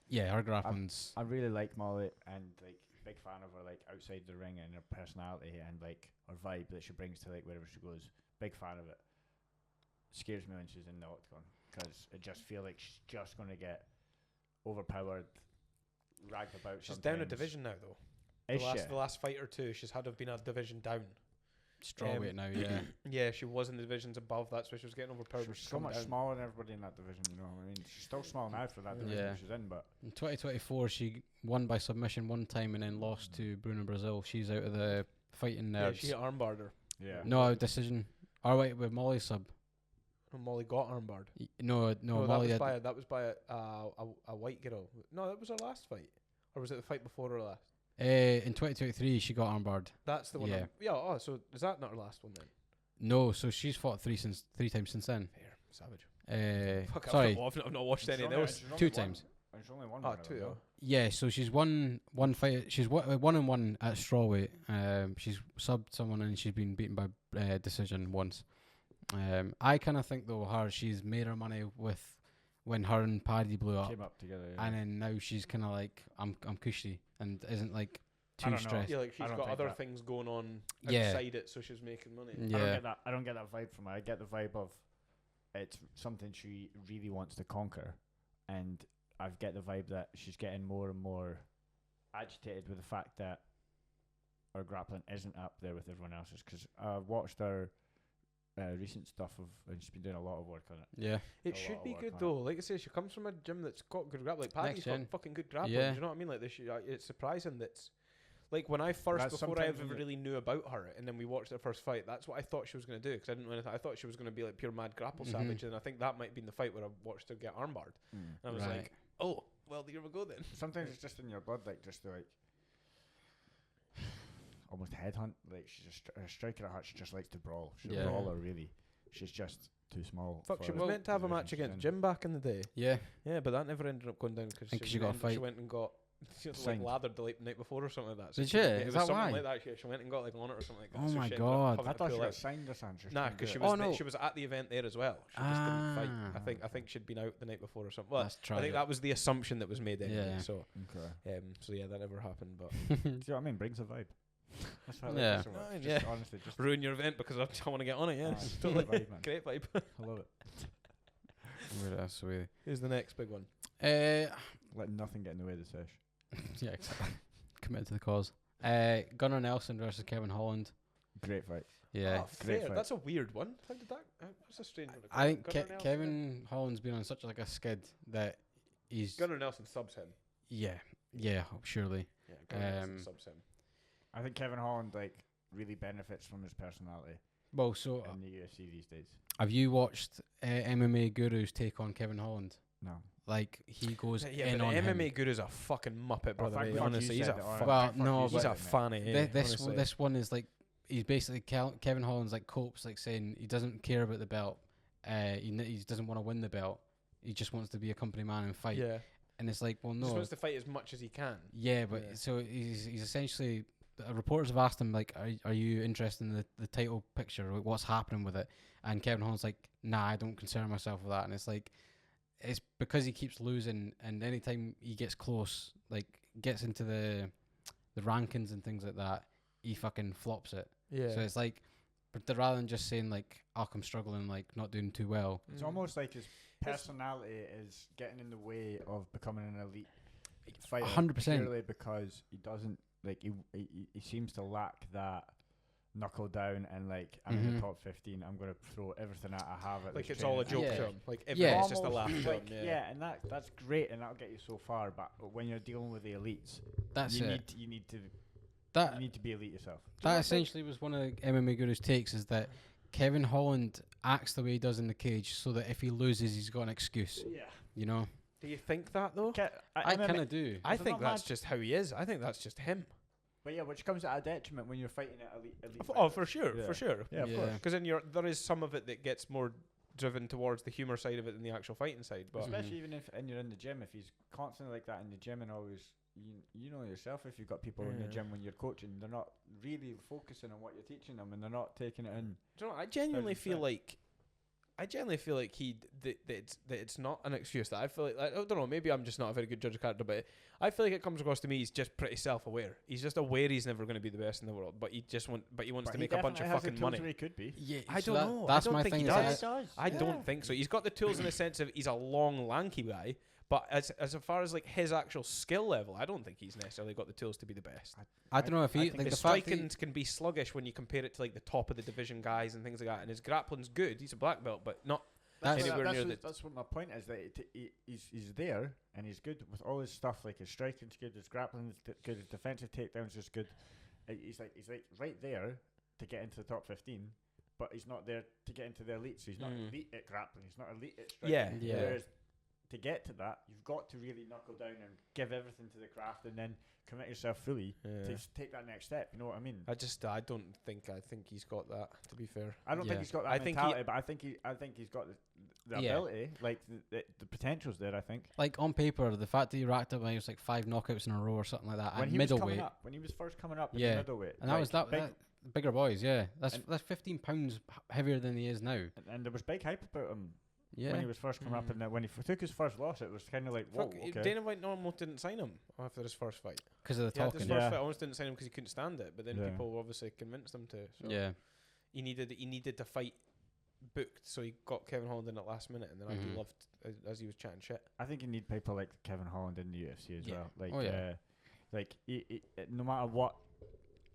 Yeah, her grappling's. I really like Molly and like big fan of her like outside the ring and her personality and like her vibe that she brings to like wherever she goes. Big fan of it. Scares me when she's in the octagon because it just feel like she's just going to get overpowered, ragged about. She's down a sometimes. division now, though. Is she? The last fight or two, she's had to have been a division down. Strawweight now, yeah. Yeah, she was in the divisions above. That's why she was getting overpowered. She was so much smaller than everybody in that division, you know. I mean, she's still small now for that division she's in, but in 2024 she won by submission one time and then lost to Bruno Brazil. She's out of the fighting nerds. Yeah, she armbarred her. yeah. No decision. Oh wait, with Molly sub. And Molly got armbarred. No, Molly that was by a white girl. No, that was her last fight, or was it the fight before her last? in 2023 she got armbarred. That's the one. Yeah. Oh, so is that not her last one then? No, so she's fought three times since then. Fair, savage. Fuck, Sorry, I've not watched any of those. two times. There's only one. Two. Yeah, so she's won one fight. She's 1-1 at strawweight. She's subbed someone and she's been beaten by decision once. I kind of think though she's made her money with when her and Paddy blew up, Came up together, yeah. and then now she's kind of like I'm cushy and isn't like too stressed. Yeah, like she's got other things going on outside it, so she's making money. Yeah. I don't get that vibe from her. I get the vibe of it's something she really wants to conquer, and I get the vibe that she's getting more and more agitated with the fact that her grappling isn't up there with everyone else's. Because I watched her recent stuff and she's been doing a lot of work on it. Yeah, it should be good though. Like I say, she comes from a gym that's got good grappling. Like Paddy's got fucking good grappling. Yeah. Do you know what I mean? Like it's surprising that's like when I first before I ever really knew about her, and then we watched her first fight. That's what I thought she was going to do because I didn't know anything. I thought she was going to be like pure mad grapple savage, and I think that might be in the fight where I watched her get armbarred. And I was like, oh, well, here we go then. Sometimes it's just in your blood, like just to like almost headhunt. Like she's a striker at heart. She just likes to brawl. She's a brawler, really. She's just too small. Fuck, she was meant to have a match against Jim back in the day. Yeah, but that never ended up going down because she got a fight. She went and got like lathered the night before or something like that. So did she? It Is was that something why? like that. She went and got like on it or something like that. Oh so my she god! I thought she got signed or something. Nah, because she was at the event there as well. She just didn't fight. I think she'd been out the night before or something. Well, I think that was the assumption that was made anyway. Yeah. So yeah, that never happened. But do you know what I mean? Brings a vibe. That's how yeah. Just honestly, just ruin your event because I want to get on it. Yeah, totally vibe, man. Great vibe. I love it. Who's the next big one? Let nothing get in the way of the sesh. Yeah, exactly. Committed to the cause. Gunnar Nelson versus Kevin Holland. Great fight. Yeah, great fight. That's a weird one. How did that? That's a strange one. I think Kevin Holland's been on such like a skid that he's Gunnar Nelson subs him. Yeah, surely. Yeah, Gunnar Nelson subs him. I think Kevin Holland really benefits from his personality. Well, so in the UFC these days. Have you watched MMA Guru's take on Kevin Holland? No. Like he goes in on him. MMA Guru's a fucking muppet, brother. Honestly, he's a he's a fanny. This one is like he's basically Kevin Holland's like copes like saying he doesn't care about the belt. He doesn't want to win the belt. He just wants to be a company man and fight. Yeah. And it's like, well, no. He just wants to fight as much as he can. Yeah, but so he's essentially. Reporters have asked him like, "Are you interested in the title picture? Or what's happening with it?" And Kevin Holland's like, "Nah, I don't concern myself with that." And it's like, it's because he keeps losing, and anytime he gets close, like gets into the rankings and things like that, he fucking flops it. Yeah. So it's like, but rather than just saying like, "Oh, I'm struggling, like not doing too well," it's almost like his personality is getting in the way of becoming an elite fighter. 100%. Purely because he doesn't. Like he seems to lack that knuckle down and like I'm in the top 15. I'm gonna throw everything out I have. Like it's all a joke to him. Like it's just a laugh to him. Yeah, and that's great, and that'll get you so far. But when you're dealing with the elites, you need to be elite yourself. That essentially was one of MMA Guru's takes is that Kevin Holland acts the way he does in the cage, so that if he loses, he's got an excuse. Yeah, you know. Do you think that though? I kind of do. I think that's just how he is. I think that's just him. But yeah, which comes at a detriment when you're fighting at elite for sure. Yeah, of course. Because then there is some of it that gets more driven towards the humor side of it than the actual fighting side. But especially even if you're in the gym, if he's constantly like that in the gym and always, you know yourself, if you've got people in the gym when you're coaching, they're not really focusing on what you're teaching them and they're not taking it in. Do you know what? I genuinely feel like it's not an excuse. That I feel like I don't know. Maybe I'm just not a very good judge of character, but I feel like it comes across to me. He's just pretty self-aware. He's just aware he's never going to be the best in the world, but he wants to make a bunch of fucking money. He could be. Yeah, I don't know. That's I don't my think thing. He does. I don't think so. He's got the tools in the sense of he's a long, lanky guy, But as far as like his actual skill level, I don't think he's necessarily got the tools to be the best. I don't know if he like his striking can be sluggish when you compare it to like the top of the division guys and things like that. And his grappling's good. He's a black belt, but not anywhere near the. That's what my point is. That he's there and he's good with all his stuff. Like his striking's good, his grappling's good, his defensive takedowns is good. He's like right there to get into the top 15. But he's not there to get into the elite. So he's not elite at grappling. He's not elite at striking. Yeah. Whereas to get to that, you've got to really knuckle down and give everything to the craft, and then commit yourself fully to take that next step. You know what I mean? I think he's got that. To be fair, I don't think he's got that mentality, but I think he's got the ability, like the potential's there. I think. Like on paper, the fact that he racked up, he was like 5 knockouts in a row or something like that. When at he middleweight, when he was first coming up in the middleweight, and that was that bigger boys. Yeah, that's 15 pounds heavier than he is now. And there was big hype about him. Yeah. When he was first coming up, and when he took his first loss, it was kind of like, whoa, okay. Dana White almost didn't sign him after his first fight. Because of the talking. His first fight almost didn't sign him because he couldn't stand it, but then people obviously convinced him to. So he needed to fight booked, so he got Kevin Holland in at last minute, and then I loved as he was chatting shit. I think you need people like Kevin Holland in the UFC as well. Like, no matter what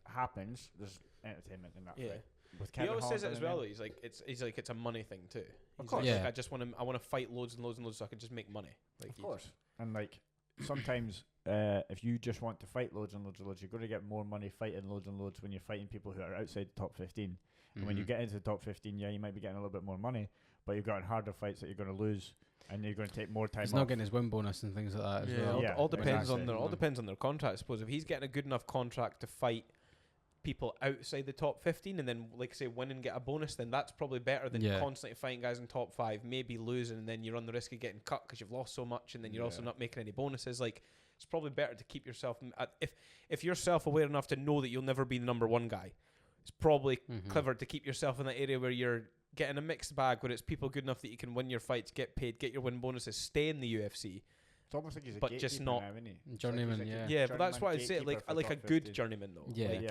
happens, there's entertainment in that fight. He always says it as well. He's like it's a money thing too. Of course. Like, I want to fight loads and loads and loads so I can just make money. Like, of course. And like sometimes if you just want to fight loads and loads and loads, you're going to get more money fighting loads and loads when you're fighting people who are outside the top 15. And when you get into the top 15, you might be getting a little bit more money, but you've got harder fights that you're going to lose, and you're going to take more time. He's not getting his win bonus and things like that as well. All depends on their contract. I suppose if he's getting a good enough contract to fight people outside the top 15 and then, like I say, win and get a bonus, then that's probably better than constantly fighting guys in top 5, maybe losing, and then you run the risk of getting cut because you've lost so much, and then you're also not making any bonuses. Like, it's probably better to keep yourself if you're self-aware enough to know that you'll never be the number one guy. It's probably clever to keep yourself in that area where you're getting a mixed bag, where it's people good enough that you can win your fights, get paid, get your win bonuses, stay in the UFC. It's almost like he's a but just not now, isn't he? Journeyman. Like yeah, but that's what I'd say. Like a good 50. Journeyman though. Yeah. Like,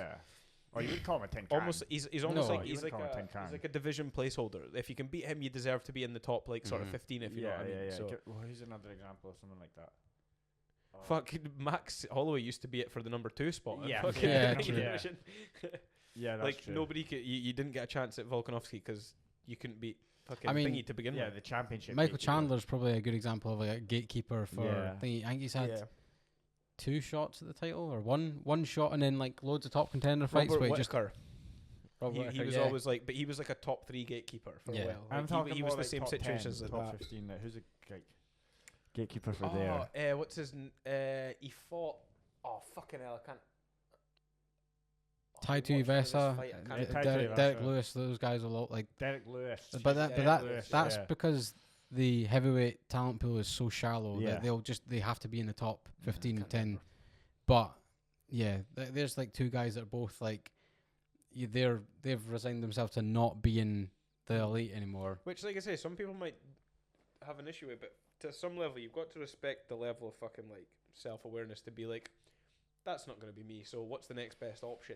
or you would call him a tin can. Almost, he's almost he's like a division placeholder. If you can beat him, you deserve to be in the top sort of 15. If you know what I mean. Yeah. So well, here's another example of someone like that. Fucking Max Holloway used to be it for the number 2 spot. Yeah, that's like true. Nobody could. You didn't get a chance at Volkanovski because you couldn't beat fucking Thingy to begin with. Yeah, the championship. Michael Chandler's probably a good example of like a gatekeeper for Thingy. I think he's had 2 shots at the title, or one shot, and then like loads of top contender fights. Robert Whittaker. He was always like, but he was like a top 3 gatekeeper for a while. I'm talking he was the like same situation as top that. 15. Who's a gatekeeper for there? What's his? He fought. Oh fucking hell! I can't. Taito Ivesa, Derek Lewis, those guys a lot like Derek Lewis. But that's because the heavyweight talent pool is so shallow that they have to be in the top 15, 10. But there's like 2 guys that are both like they've resigned themselves to not being the elite anymore. Which, like I say, some people might have an issue with, but to some level, you've got to respect the level of fucking like self-awareness to be like, that's not going to be me. So what's the next best option?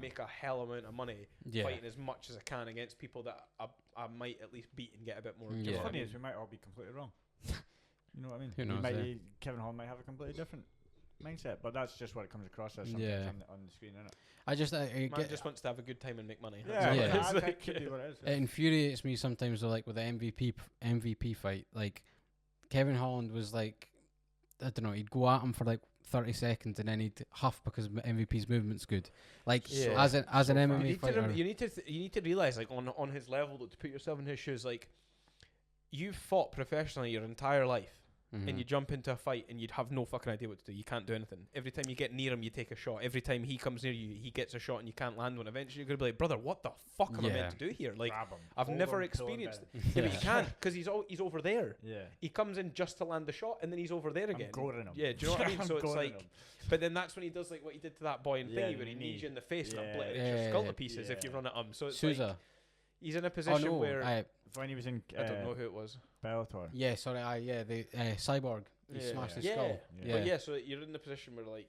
Make a hell amount of money fighting as much as I can against people that I might at least beat and get a bit more. The funny is, we might all be completely wrong. You know what I mean? Who knows? Kevin Holland might have a completely different mindset, but that's just what it comes across as sometimes on the screen, isn't it? I just Man just wants to have a good time and make money. I think could be what it is. It infuriates me sometimes though, like with the MVP fight. Like Kevin Holland was like, I don't know, he'd go at him for like 30 seconds and then he'd huff because MVP's movement's good. Like as an MMA fighter, you need to realize, like on his level, to put yourself in his shoes. Like, you've fought professionally your entire life, and you jump into a fight and you'd have no fucking idea what to do. You can't do anything. Every time you get near him, you take a shot. Every time he comes near you, he gets a shot and you can't land one. Eventually, you're gonna be like, brother, what the fuck am I meant to do here? Like, I've never experienced. Yeah, but you can't because he's over there. Yeah, he comes in just to land the shot and then he's over there again. I'm goring him. Yeah, do you know what I mean? So it's like, but then that's when he does like what he did to that boy in Thingy, where he knees you in the face and obliterates your skull to pieces if you run at him. So it's Sousa. like he's in a position where when he was in, I don't know who it was. Bellator. Yeah, sorry, the Cyborg. He smashed his skull. But so you're in the position where like,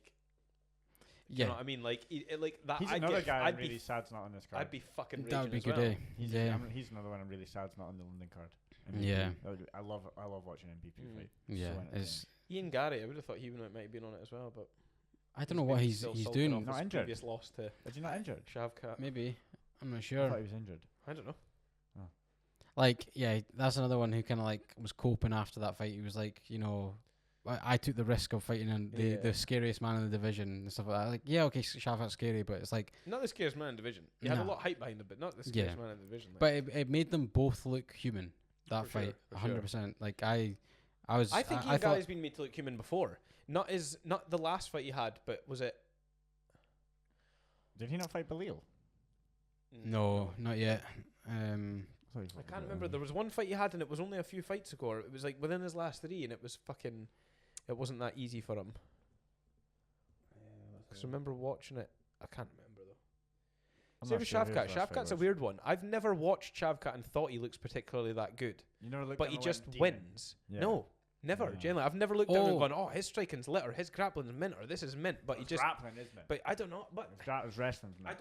you know what I mean? Like, like that. He's another guy I'm really sad's not on this card. I'd be fucking raging. That would be as good, well. He's another one I'm really sad's not on the London card. Yeah. I love watching MVP fight. Yeah, So it's. Ian Gary, I would have thought he might have been on it as well, but I don't know what he's doing. Off Not his injured. previous loss to Is he not injured? Shavkat. Maybe, I'm not I sure. thought he was injured. I don't know. Like, yeah, that's another one who kind of like was coping after that fight. He was like, I took the risk of fighting the scariest man in the division and stuff like that. Like, yeah, okay, Shavkat's scary, but it's like Not the scariest man in the division. He had a lot of hype behind him, but not the scariest man in the division. Like. But it made them both look human. That For fight, sure, 100%. Like I think Ian Gary's been made to look human before. Not the last fight he had, but was it? Did he not fight Belil? No, not yet. I can't remember. There was one fight he had, and it was only a few fights ago. Or it was like within his last 3, and it was fucking. It wasn't that easy for him. Because I remember watching it. I can't remember though. Same with Shavkat. Shavkat's a weird one. I've never watched Shavkat and thought he looks particularly that good. But he just wins. Yeah. No, never. Yeah. Generally, I've never looked down and gone, "Oh, his striking's lit, or his grappling's mint, or this is mint." But he just grappling is mint. But I don't know. But wrestling's mint.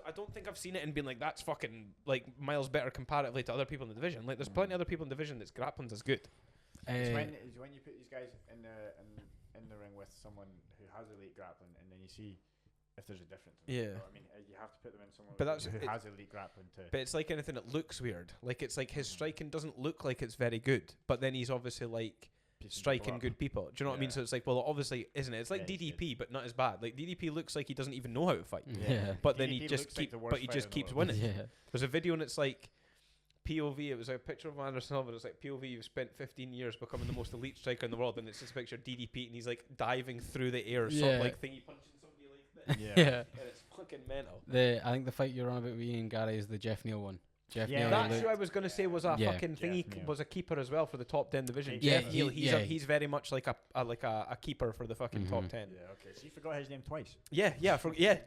I don't think I've seen it and been like, "That's fucking like miles better comparatively to other people in the division." Like, there's plenty of other people in the division that's grappling's as good. It's when you put these guys in the ring with someone who has elite grappling, and then you see if there's a difference. Yeah. So, I mean, you have to put them in someone who has elite grappling too. But it's like anything that looks weird. Like, it's like his striking doesn't look like it's very good, but then he's obviously like striking good people. Do you know what I mean? So it's like, well, obviously, isn't it? It's like DDP, but not as bad. Like, DDP looks like he doesn't even know how to fight. Yeah. But then he just keeps winning. Yeah. There's a video and it's like POV. It was a picture of Anderson Silva. It's like POV. You've spent 15 years becoming the most elite striker in the world, and it's just a picture of DDP, and he's like diving through the air, sort of like thingy punching somebody like that. Yeah. And it's fucking mental. I think the fight you're on about with Ian Gary is the Jeff Neal one. Neal That's who I was going to say was a fucking thing. He was a keeper as well for the top 10 division. Yeah, he's very much like a keeper for the fucking top 10. Yeah, okay. So you forgot his name twice. Yeah,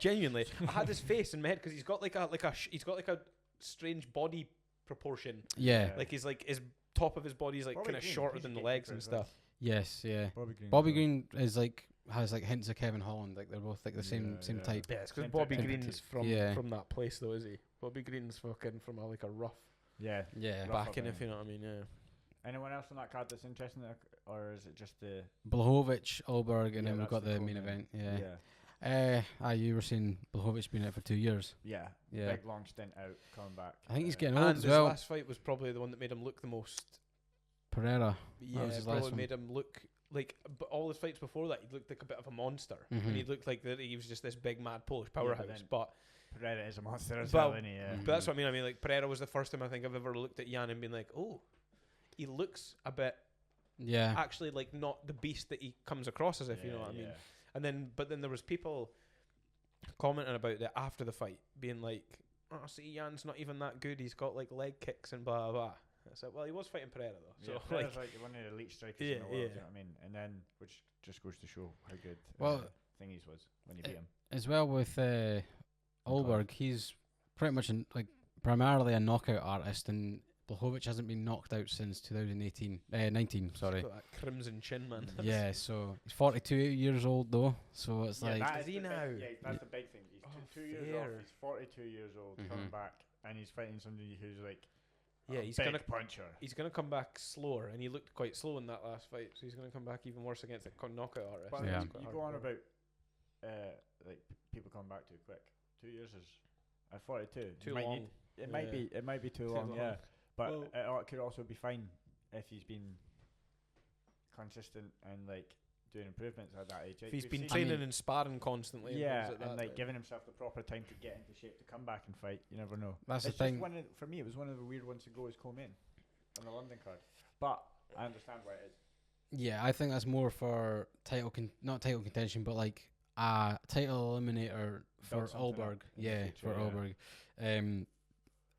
genuinely. I had his face in my head because he's got like a strange body proportion. Yeah, like his top of his body is like kind of shorter than the legs and stuff. Yes, yeah. Bobby Green is like has like hints of Kevin Holland. Like they're both like the same type. Yeah, it's because Bobby Green's from that place though, is he? Bobby Green's fucking from a rough. Yeah. Backing, if you know what I mean. Yeah. Anyone else on that card that's interesting, or is it just the Blachowicz, Ulberg, and then we've got the main event. You were saying Blachowicz been out for 2 years. Yeah. Big long stint out, coming back. I think he's getting old as well. His last fight was probably the one that made him look the most. Pereira. Yeah, probably made him look like. But all his fights before that, he looked like a bit of a monster, and he looked like that he was just this big mad Polish powerhouse. But Pereira is a monster as well, isn't he? Yeah. But that's what I mean. I mean, like Pereira was the first time I think I've ever looked at Jan and been like, oh, he looks a bit. Yeah. Actually, like not the beast that he comes across as, if you know what I mean. And then, but then there was people commenting about it after the fight, being like, "Oh, see, Jan's not even that good. He's got like leg kicks and blah blah blah." It's like, well, he was fighting Pereira though. So Pereira's like one of the elite strikers in the world. You know what I mean? And then, which just goes to show how good Thingies was when you beat him. As well with Ulberg, he's pretty much primarily a knockout artist, and Blachowicz hasn't been knocked out since 19, sorry. He's got that crimson chin, man. Yeah, so he's 42 years old though, so it's like... Is he now? That's the big thing. He's 2 years old, he's 42 years old, coming back, and he's fighting somebody who's like he's gonna puncher. He's gonna come back slower, and he looked quite slow in that last fight, so he's gonna come back even worse against a knockout artist. But you go on about like people coming back too quick. 2 years is at 42. Too long. It might be too long. Yeah. But it could also be fine if he's been consistent and like doing improvements at that age. If he's been training and sparring constantly, and like giving himself the proper time to get into shape to come back and fight. You never know. That's the thing. For me, it was one of the weird ones to go as co-main on the London card, but I understand why it is. Yeah, I think that's more for not title contention, but like a title eliminator for Ulberg. Yeah, for Ulberg.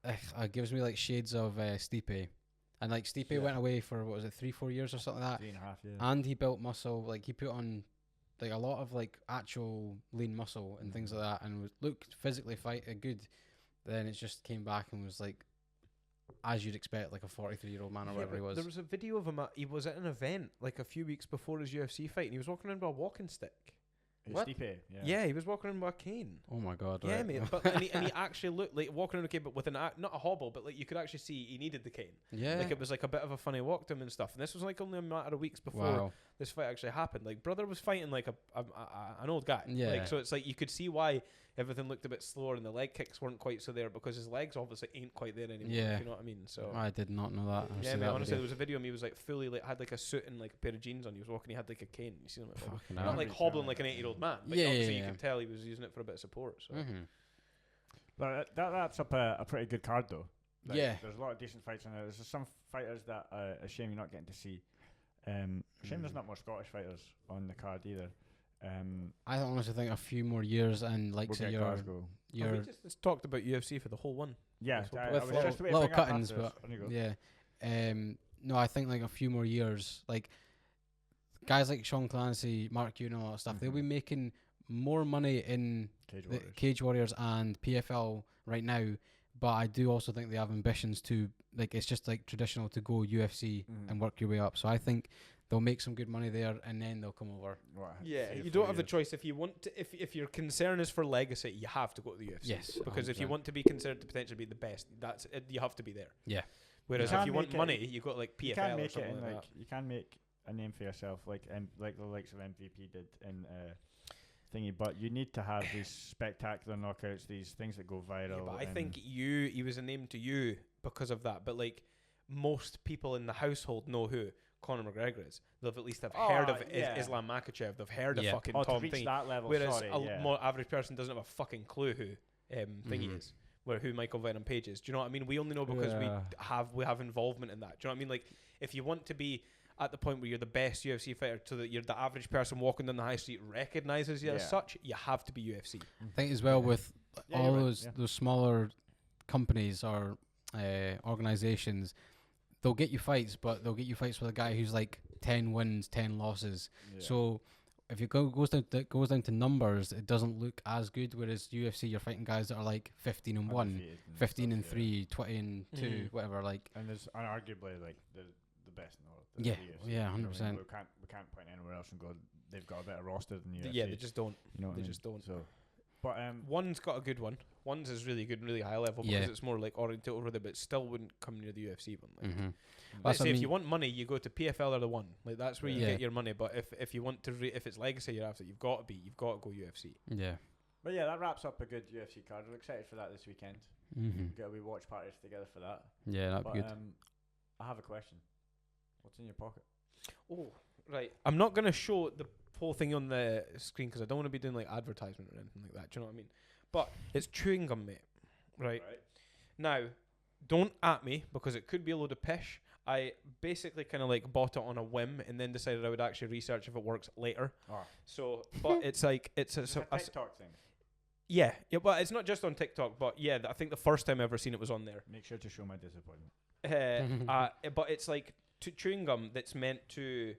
It gives me like shades of Stipe, and like Stipe went away for 3-4 years or something like that. 3.5 years. And he built muscle. Like he put on like a lot of like actual lean muscle and things like that, and looked physically good. Then it just came back and was like, as you'd expect, like a 43-year-old man or whatever he was. There was a video of him. He was at an event like a few weeks before his UFC fight, and he was walking around with a walking stick. What? Stipe, Yeah, he was walking around with a cane. Oh my god. Yeah, right. mate. But and he actually looked like walking around with a cane, but with not a hobble, but like you could actually see he needed the cane. Yeah. Like it was like a bit of a funny walk to him and stuff. And this was like only a matter of weeks before this fight actually happened. Like brother was fighting like an old guy. Yeah. Like so it's like you could see why everything looked a bit slower and the leg kicks weren't quite so there because his legs obviously ain't quite there anymore. Yeah. If you know what I mean? So I did not know that. yeah, mate, honestly, there was a video of him. He was like fully like had like a suit and like a pair of jeans on. He was walking. He had like a cane. You see him? Like, not like hobbling like an 8-year-old man. But obviously you can tell he was using it for a bit of support. So. But that wraps up a pretty good card though. Like, yeah. There's a lot of decent fights in there. There's some fighters that a shame you're not getting to see. Shame there's not more Scottish fighters on the card either. I honestly think a few more years and like we'll say get your Glasgow. We just talked about UFC for the whole one. Yeah, I with was just little cuttings, but yeah. No, I think like a few more years, like guys like Sean Clancy, Mark Ewan, all that stuff, they'll be making more money in Cage Warriors and PFL right now. But I do also think they have ambitions to like it's just like traditional to go UFC and work your way up. So I think they'll make some good money there and then they'll come over. Yeah, you don't have a choice if you want to. If your concern is for legacy, you have to go to the UFC. Yes, because 100%. if you want to be considered to potentially be the best, that's it, you have to be there. Yeah. Whereas if you want money, you got like PFL you can make or something it in like like that. you can make a name for yourself, like the likes of MVP did in thingy. But you need to have these spectacular knockouts, these things that go viral. Yeah, but I think he was a name to you because of that. But like most people in the household know who Conor McGregor is. They've at least heard of Islam Makhachev. They've heard of fucking Tom to reach Thingy. that level, Whereas a more average person doesn't have a fucking clue who Thingy is. Who Michael Venom Page is. Do you know what I mean? We only know because we have involvement in that. Do you know what I mean? Like if you want to be at the point where you're the best UFC fighter so that you're the average person walking down the high street recognizes you as such, you have to be UFC. I think as well with all those smaller companies or organizations, they'll get you fights, but they'll get you fights with a guy who's like 10 wins, 10 losses. So if it goes down to numbers, it doesn't look as good. Whereas UFC, you're fighting guys that are like 15-1, 15-3, 20-2, whatever. Like, and there's arguably like the best in the world. Yeah, 100%. We can't point anywhere else and go. They've got a better roster than the UFC. Yeah, they just don't. You know, they just don't. So, but one's got a good one. One's is really good and really high level because it's more like oriented over there, but still wouldn't come near the UFC one. Like. Let's say if you want money, you go to PFL or the one. Like that's where you get your money. But if you want to, if it's legacy, you've got to go UFC. Yeah. But yeah, that wraps up a good UFC card. We're excited for that this weekend. Get a wee watch parties together for that. Yeah, that'd be good. I have a question. What's in your pocket? Oh, right. I'm not gonna show the whole thing on the screen because I don't want to be doing like advertisement or anything like that. Do you know what I mean? But it's chewing gum, mate. Right. Now, don't at me because it could be a load of pish. I basically kind of like bought it on a whim and then decided I would actually research if it works later. So, but it's like it's a TikTok thing. Yeah, well, it's not just on TikTok, but yeah, I think the first time I ever seen it was on there. Make sure to show my disappointment. But it's like chewing gum that's meant to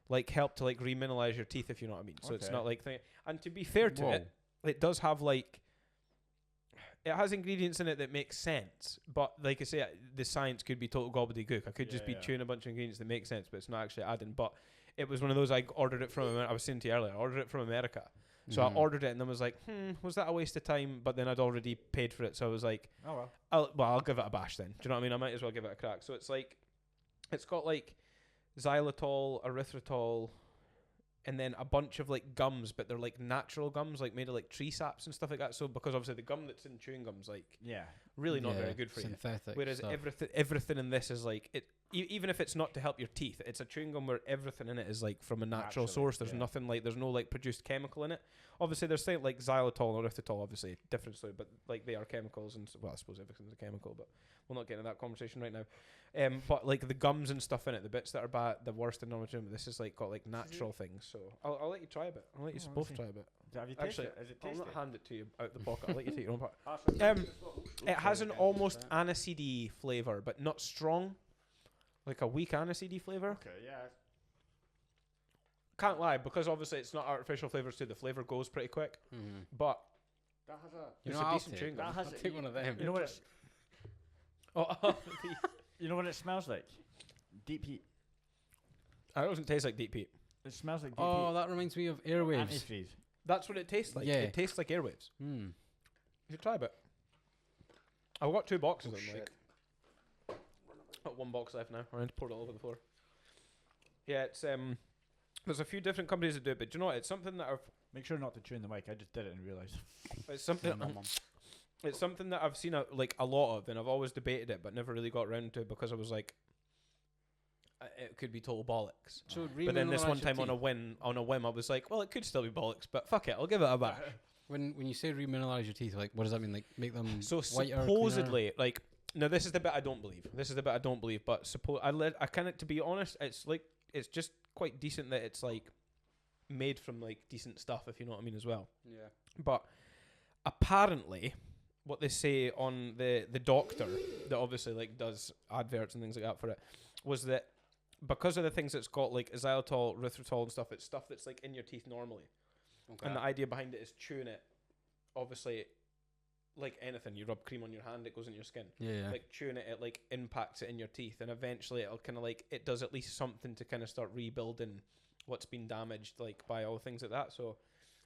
like help to like remineralize your teeth, if you know what I mean. So it's not like and to be fair to it, it does have like it has ingredients in it that make sense. But like I say, the science could be total gobbledygook. I could just be chewing a bunch of ingredients that make sense, but it's not actually adding. But it was one of those I ordered it from. I was saying to you earlier, I ordered it from America. So I ordered it and then was like, was that a waste of time? But then I'd already paid for it, so I was like, I'll give it a bash then. Do you know what I mean? I might as well give it a crack. So it's like, it's got like xylitol, erythritol, and then a bunch of like gums, but they're like natural gums, like made of like tree saps and stuff like that. So because obviously the gum that's in chewing gum's like really not very good for synthetic you. Whereas everything in this is like it. Even if it's not to help your teeth, it's a chewing gum where everything in it is like from a natural source. There's nothing like there's no like produced chemical in it. Obviously, there's things like xylitol and erythritol. Obviously, different story, but like they are chemicals, and well, I suppose everything's a chemical, but we'll not get into that conversation right now. But like the gums and stuff in it, the bits that are bad, the worst in normal chewing, this is like got like natural things. So I'll let you try a bit. I'll let you both try a bit. Have you tasted it? Is it I'll tasty? not hand it to you out the pocket. I'll let you take your own part. It has an almost aniseedy flavour, but not strong. Like a weak aniseedy flavour. Okay, yeah. Can't lie, because obviously it's not artificial flavours too. The flavour goes pretty quick. But that has it's a decent chewing gum. I'll take one of them. You know what it's you know what it smells like? Deep heat. It doesn't taste like deep heat. It smells like deep heat. Oh, that reminds me of Airwaves. Antifreeze. That's what it tastes like. Yeah. It tastes like airwaves. You should try a bit. I've got 2 boxes of them. Like, got 1 box left now. I need to pour it all over the floor. Yeah, it's there's a few different companies that do it, but do you know what? It's something that I've. Make sure not to chew in the mic. I just did it and realised. It's something. It's something that I've seen a lot of, and I've always debated it, but never really got around to it because I was like, it could be total bollocks. So But then this one time on a whim, I was like, well, it could still be bollocks, but fuck it, I'll give it a bash. When you say remineralize your teeth, like what does that mean? Like make them So whiter, supposedly, like, no, this is the bit I don't believe. But I kind of, to be honest, it's just quite decent that it's like made from like decent stuff, if you know what I mean, as well. Yeah. But apparently, what they say on the doctor that obviously like does adverts and things like that for it was that because of the things it's got like xylitol, erythritol and stuff, it's stuff that's like in your teeth normally. Okay. And the idea behind it is chewing it. Obviously, like anything, you rub cream on your hand, it goes in your skin. Yeah. Like chewing it, it like impacts it in your teeth, and eventually it'll kind of like it does at least something to kind of start rebuilding what's been damaged, like by all things like that. So,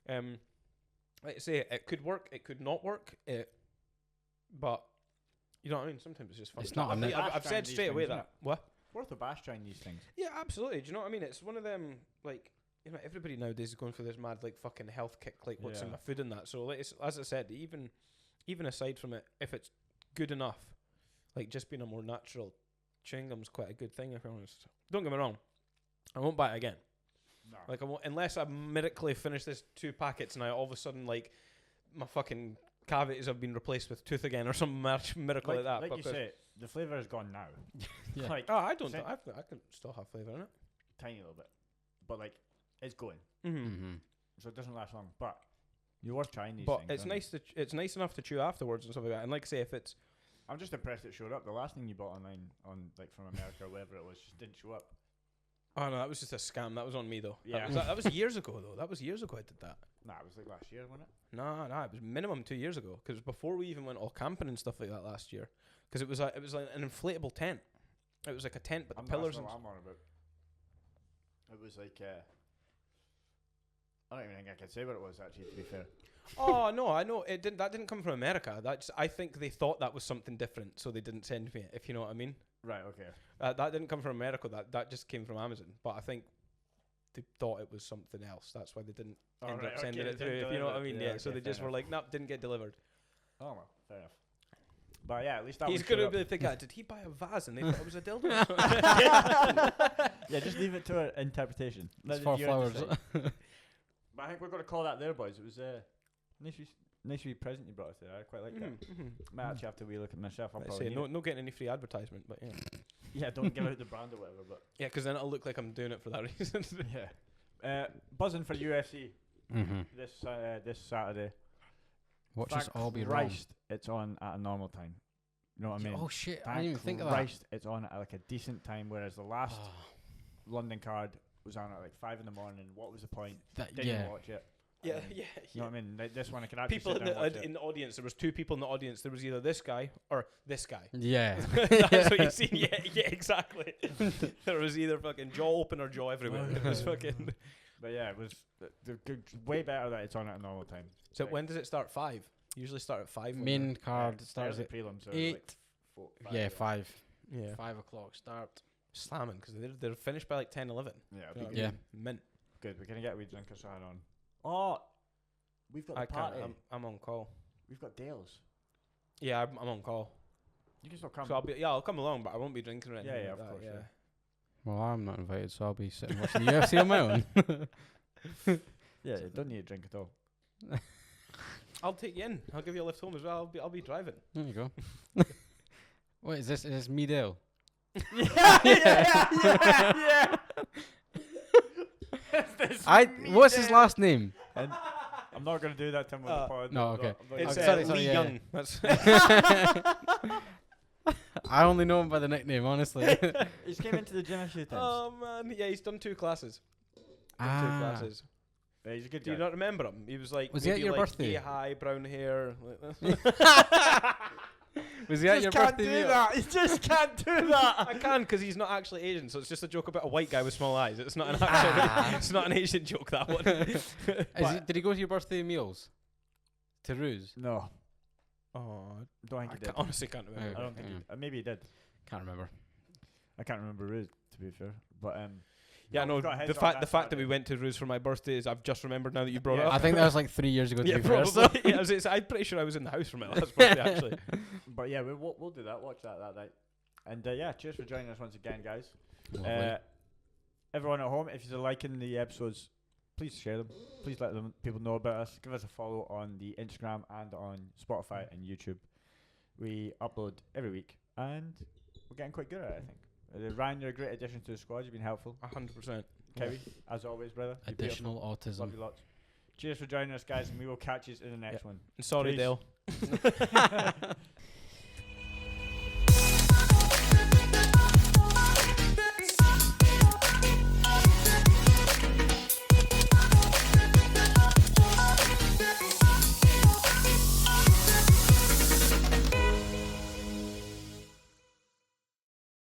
like I say, it could work, it could not work. But you know what I mean. Sometimes it's just fun. It's not. I've said straight away that what. Worth a bash trying these things. Yeah, absolutely. Do you know what I mean? It's one of them, like, you know, everybody nowadays is going for this mad, like, fucking health kick, like, what's in my food and that. So, like, as I said, even aside from it, if it's good enough, like, just being a more natural chewing gum's quite a good thing, if I'm honest. Don't get me wrong. I won't buy it again. No. Like, I won't, unless I miraculously finish this 2 packets and I all of a sudden, like, my fucking cavities have been replaced with tooth again or some miracle like that. Like you say, the flavour is gone now. Yeah. Like, I don't. I can still have flavour in it. Tiny little bit, but like it's going. Mm-hmm. So it doesn't last long. But you're worth trying these but things. It's nice it's nice enough to chew afterwards and stuff like that. And like I say, if it's, I'm just impressed it showed up. The last thing you bought online on like from America or wherever it was just didn't show up. Oh no, that was just a scam. That was on me though. Yeah, that was years ago though. That was years ago I did that. Nah, it was like last year, wasn't it? No, it was minimum 2 years ago. Because before we even went all camping and stuff like that last year. Because it was like an inflatable tent. It was like a tent, but the pillars. I'm on about. It was like I don't even think I can say what it was actually. To be fair. Oh no, I know it didn't. That didn't come from America. I think they thought that was something different, so they didn't send me it. If you know what I mean. Right. Okay. That didn't come from America. That just came from Amazon. But I think they thought it was something else. That's why they didn't end up sending it through. If you know what I mean. Yeah. So they just were like, nope, didn't get delivered. Oh well, fair enough. But yeah, at least that he's going to be thinking, did he buy a vase and they thought it was a dildo? Yeah, just leave it to our interpretation. It's for flowers. But I think we're going to call that there, boys. It was nice wee present you brought us there. I quite like that. Might actually have to wee look at myself. I'm probably no getting any free advertisement, but yeah. Yeah, don't give out the brand or whatever. But yeah, because then it'll look like I'm doing it for that reason. Yeah. Buzzing for UFC this Saturday. Watch us all be wrong. It's on at a normal time. You know what I mean? Oh shit! I didn't even think of that. Christ, it's on at like a decent time, whereas the last London card was on at like 5 a.m. What was the point? Didn't watch it. Yeah. You know what I mean? Like, this one I could actually people sit down and watch in the audience. There was 2 people in the audience. There was either this guy or this guy. Yeah, that's what you see. Yeah, exactly. There was either fucking jaw open or jaw everywhere. It was fucking. But yeah, it was way better that it's on at a normal time. So when does it start? 5. Usually start at 5. Main card starts at prelims 8. Like 4, 5, yeah, 5. Yeah, 5 o'clock start. Slamming because they're finished by like 10, 11. Yeah, mint. Good. We're gonna get a wee drink or something on. Oh, we've got the party. I'm on call. We've got Dales. Yeah, I'm on call. You can still come. So I'll come along, but I won't be drinking or anything. Yeah, like of that, course. Yeah. Well, I'm not invited, so I'll be sitting watching the UFC on my own. Yeah, you don't need a drink at all. I'll take you in. I'll give you a lift home as well. I'll be driving. There you go. Wait, is this me, Dale? Yeah. What's his last name? And I'm not going to do that to him on the pod. No, okay. It's sorry, Lee yeah, Young. That's I only know him by the nickname, honestly. He's came into the gym a few times. Oh man, yeah, he's done 2 classes. Yeah, he's a good guy. Do you not remember him? He was like, was he at your birthday? High brown hair. Was Was he at your birthday meal? That. You just can't do that. I can because he's not actually Asian, so it's just a joke about a white guy with small eyes. It's not an actual. It's not an Asian joke. That one. Did he go to your birthday meals? To Ruse? No. Oh, Don't think he did. honestly can't remember. I don't think maybe he did. Can't remember. I can't remember Ruse, to be fair. But yeah, no. The fact that we went to Ruse for my birthday is I've just remembered now that you brought it up. I think that was like 3 years ago. To yeah, be fair, probably. I'm pretty sure I was in the house for my last birthday actually. But yeah, we'll do that. Watch that night. And yeah, cheers for joining us once again, guys. Everyone at home, if you're liking the episodes, please share them. Please let people know about us. Give us a follow on the Instagram and on Spotify and YouTube. We upload every week, and we're getting quite good at it, I think. Ryan, you're a great addition to the squad. You've been helpful. 100%. Cowie, as always, brother. Additional autism. Love you lots. Cheers for joining us, guys, and we will catch you in the next one. Sorry, Peace. Dale.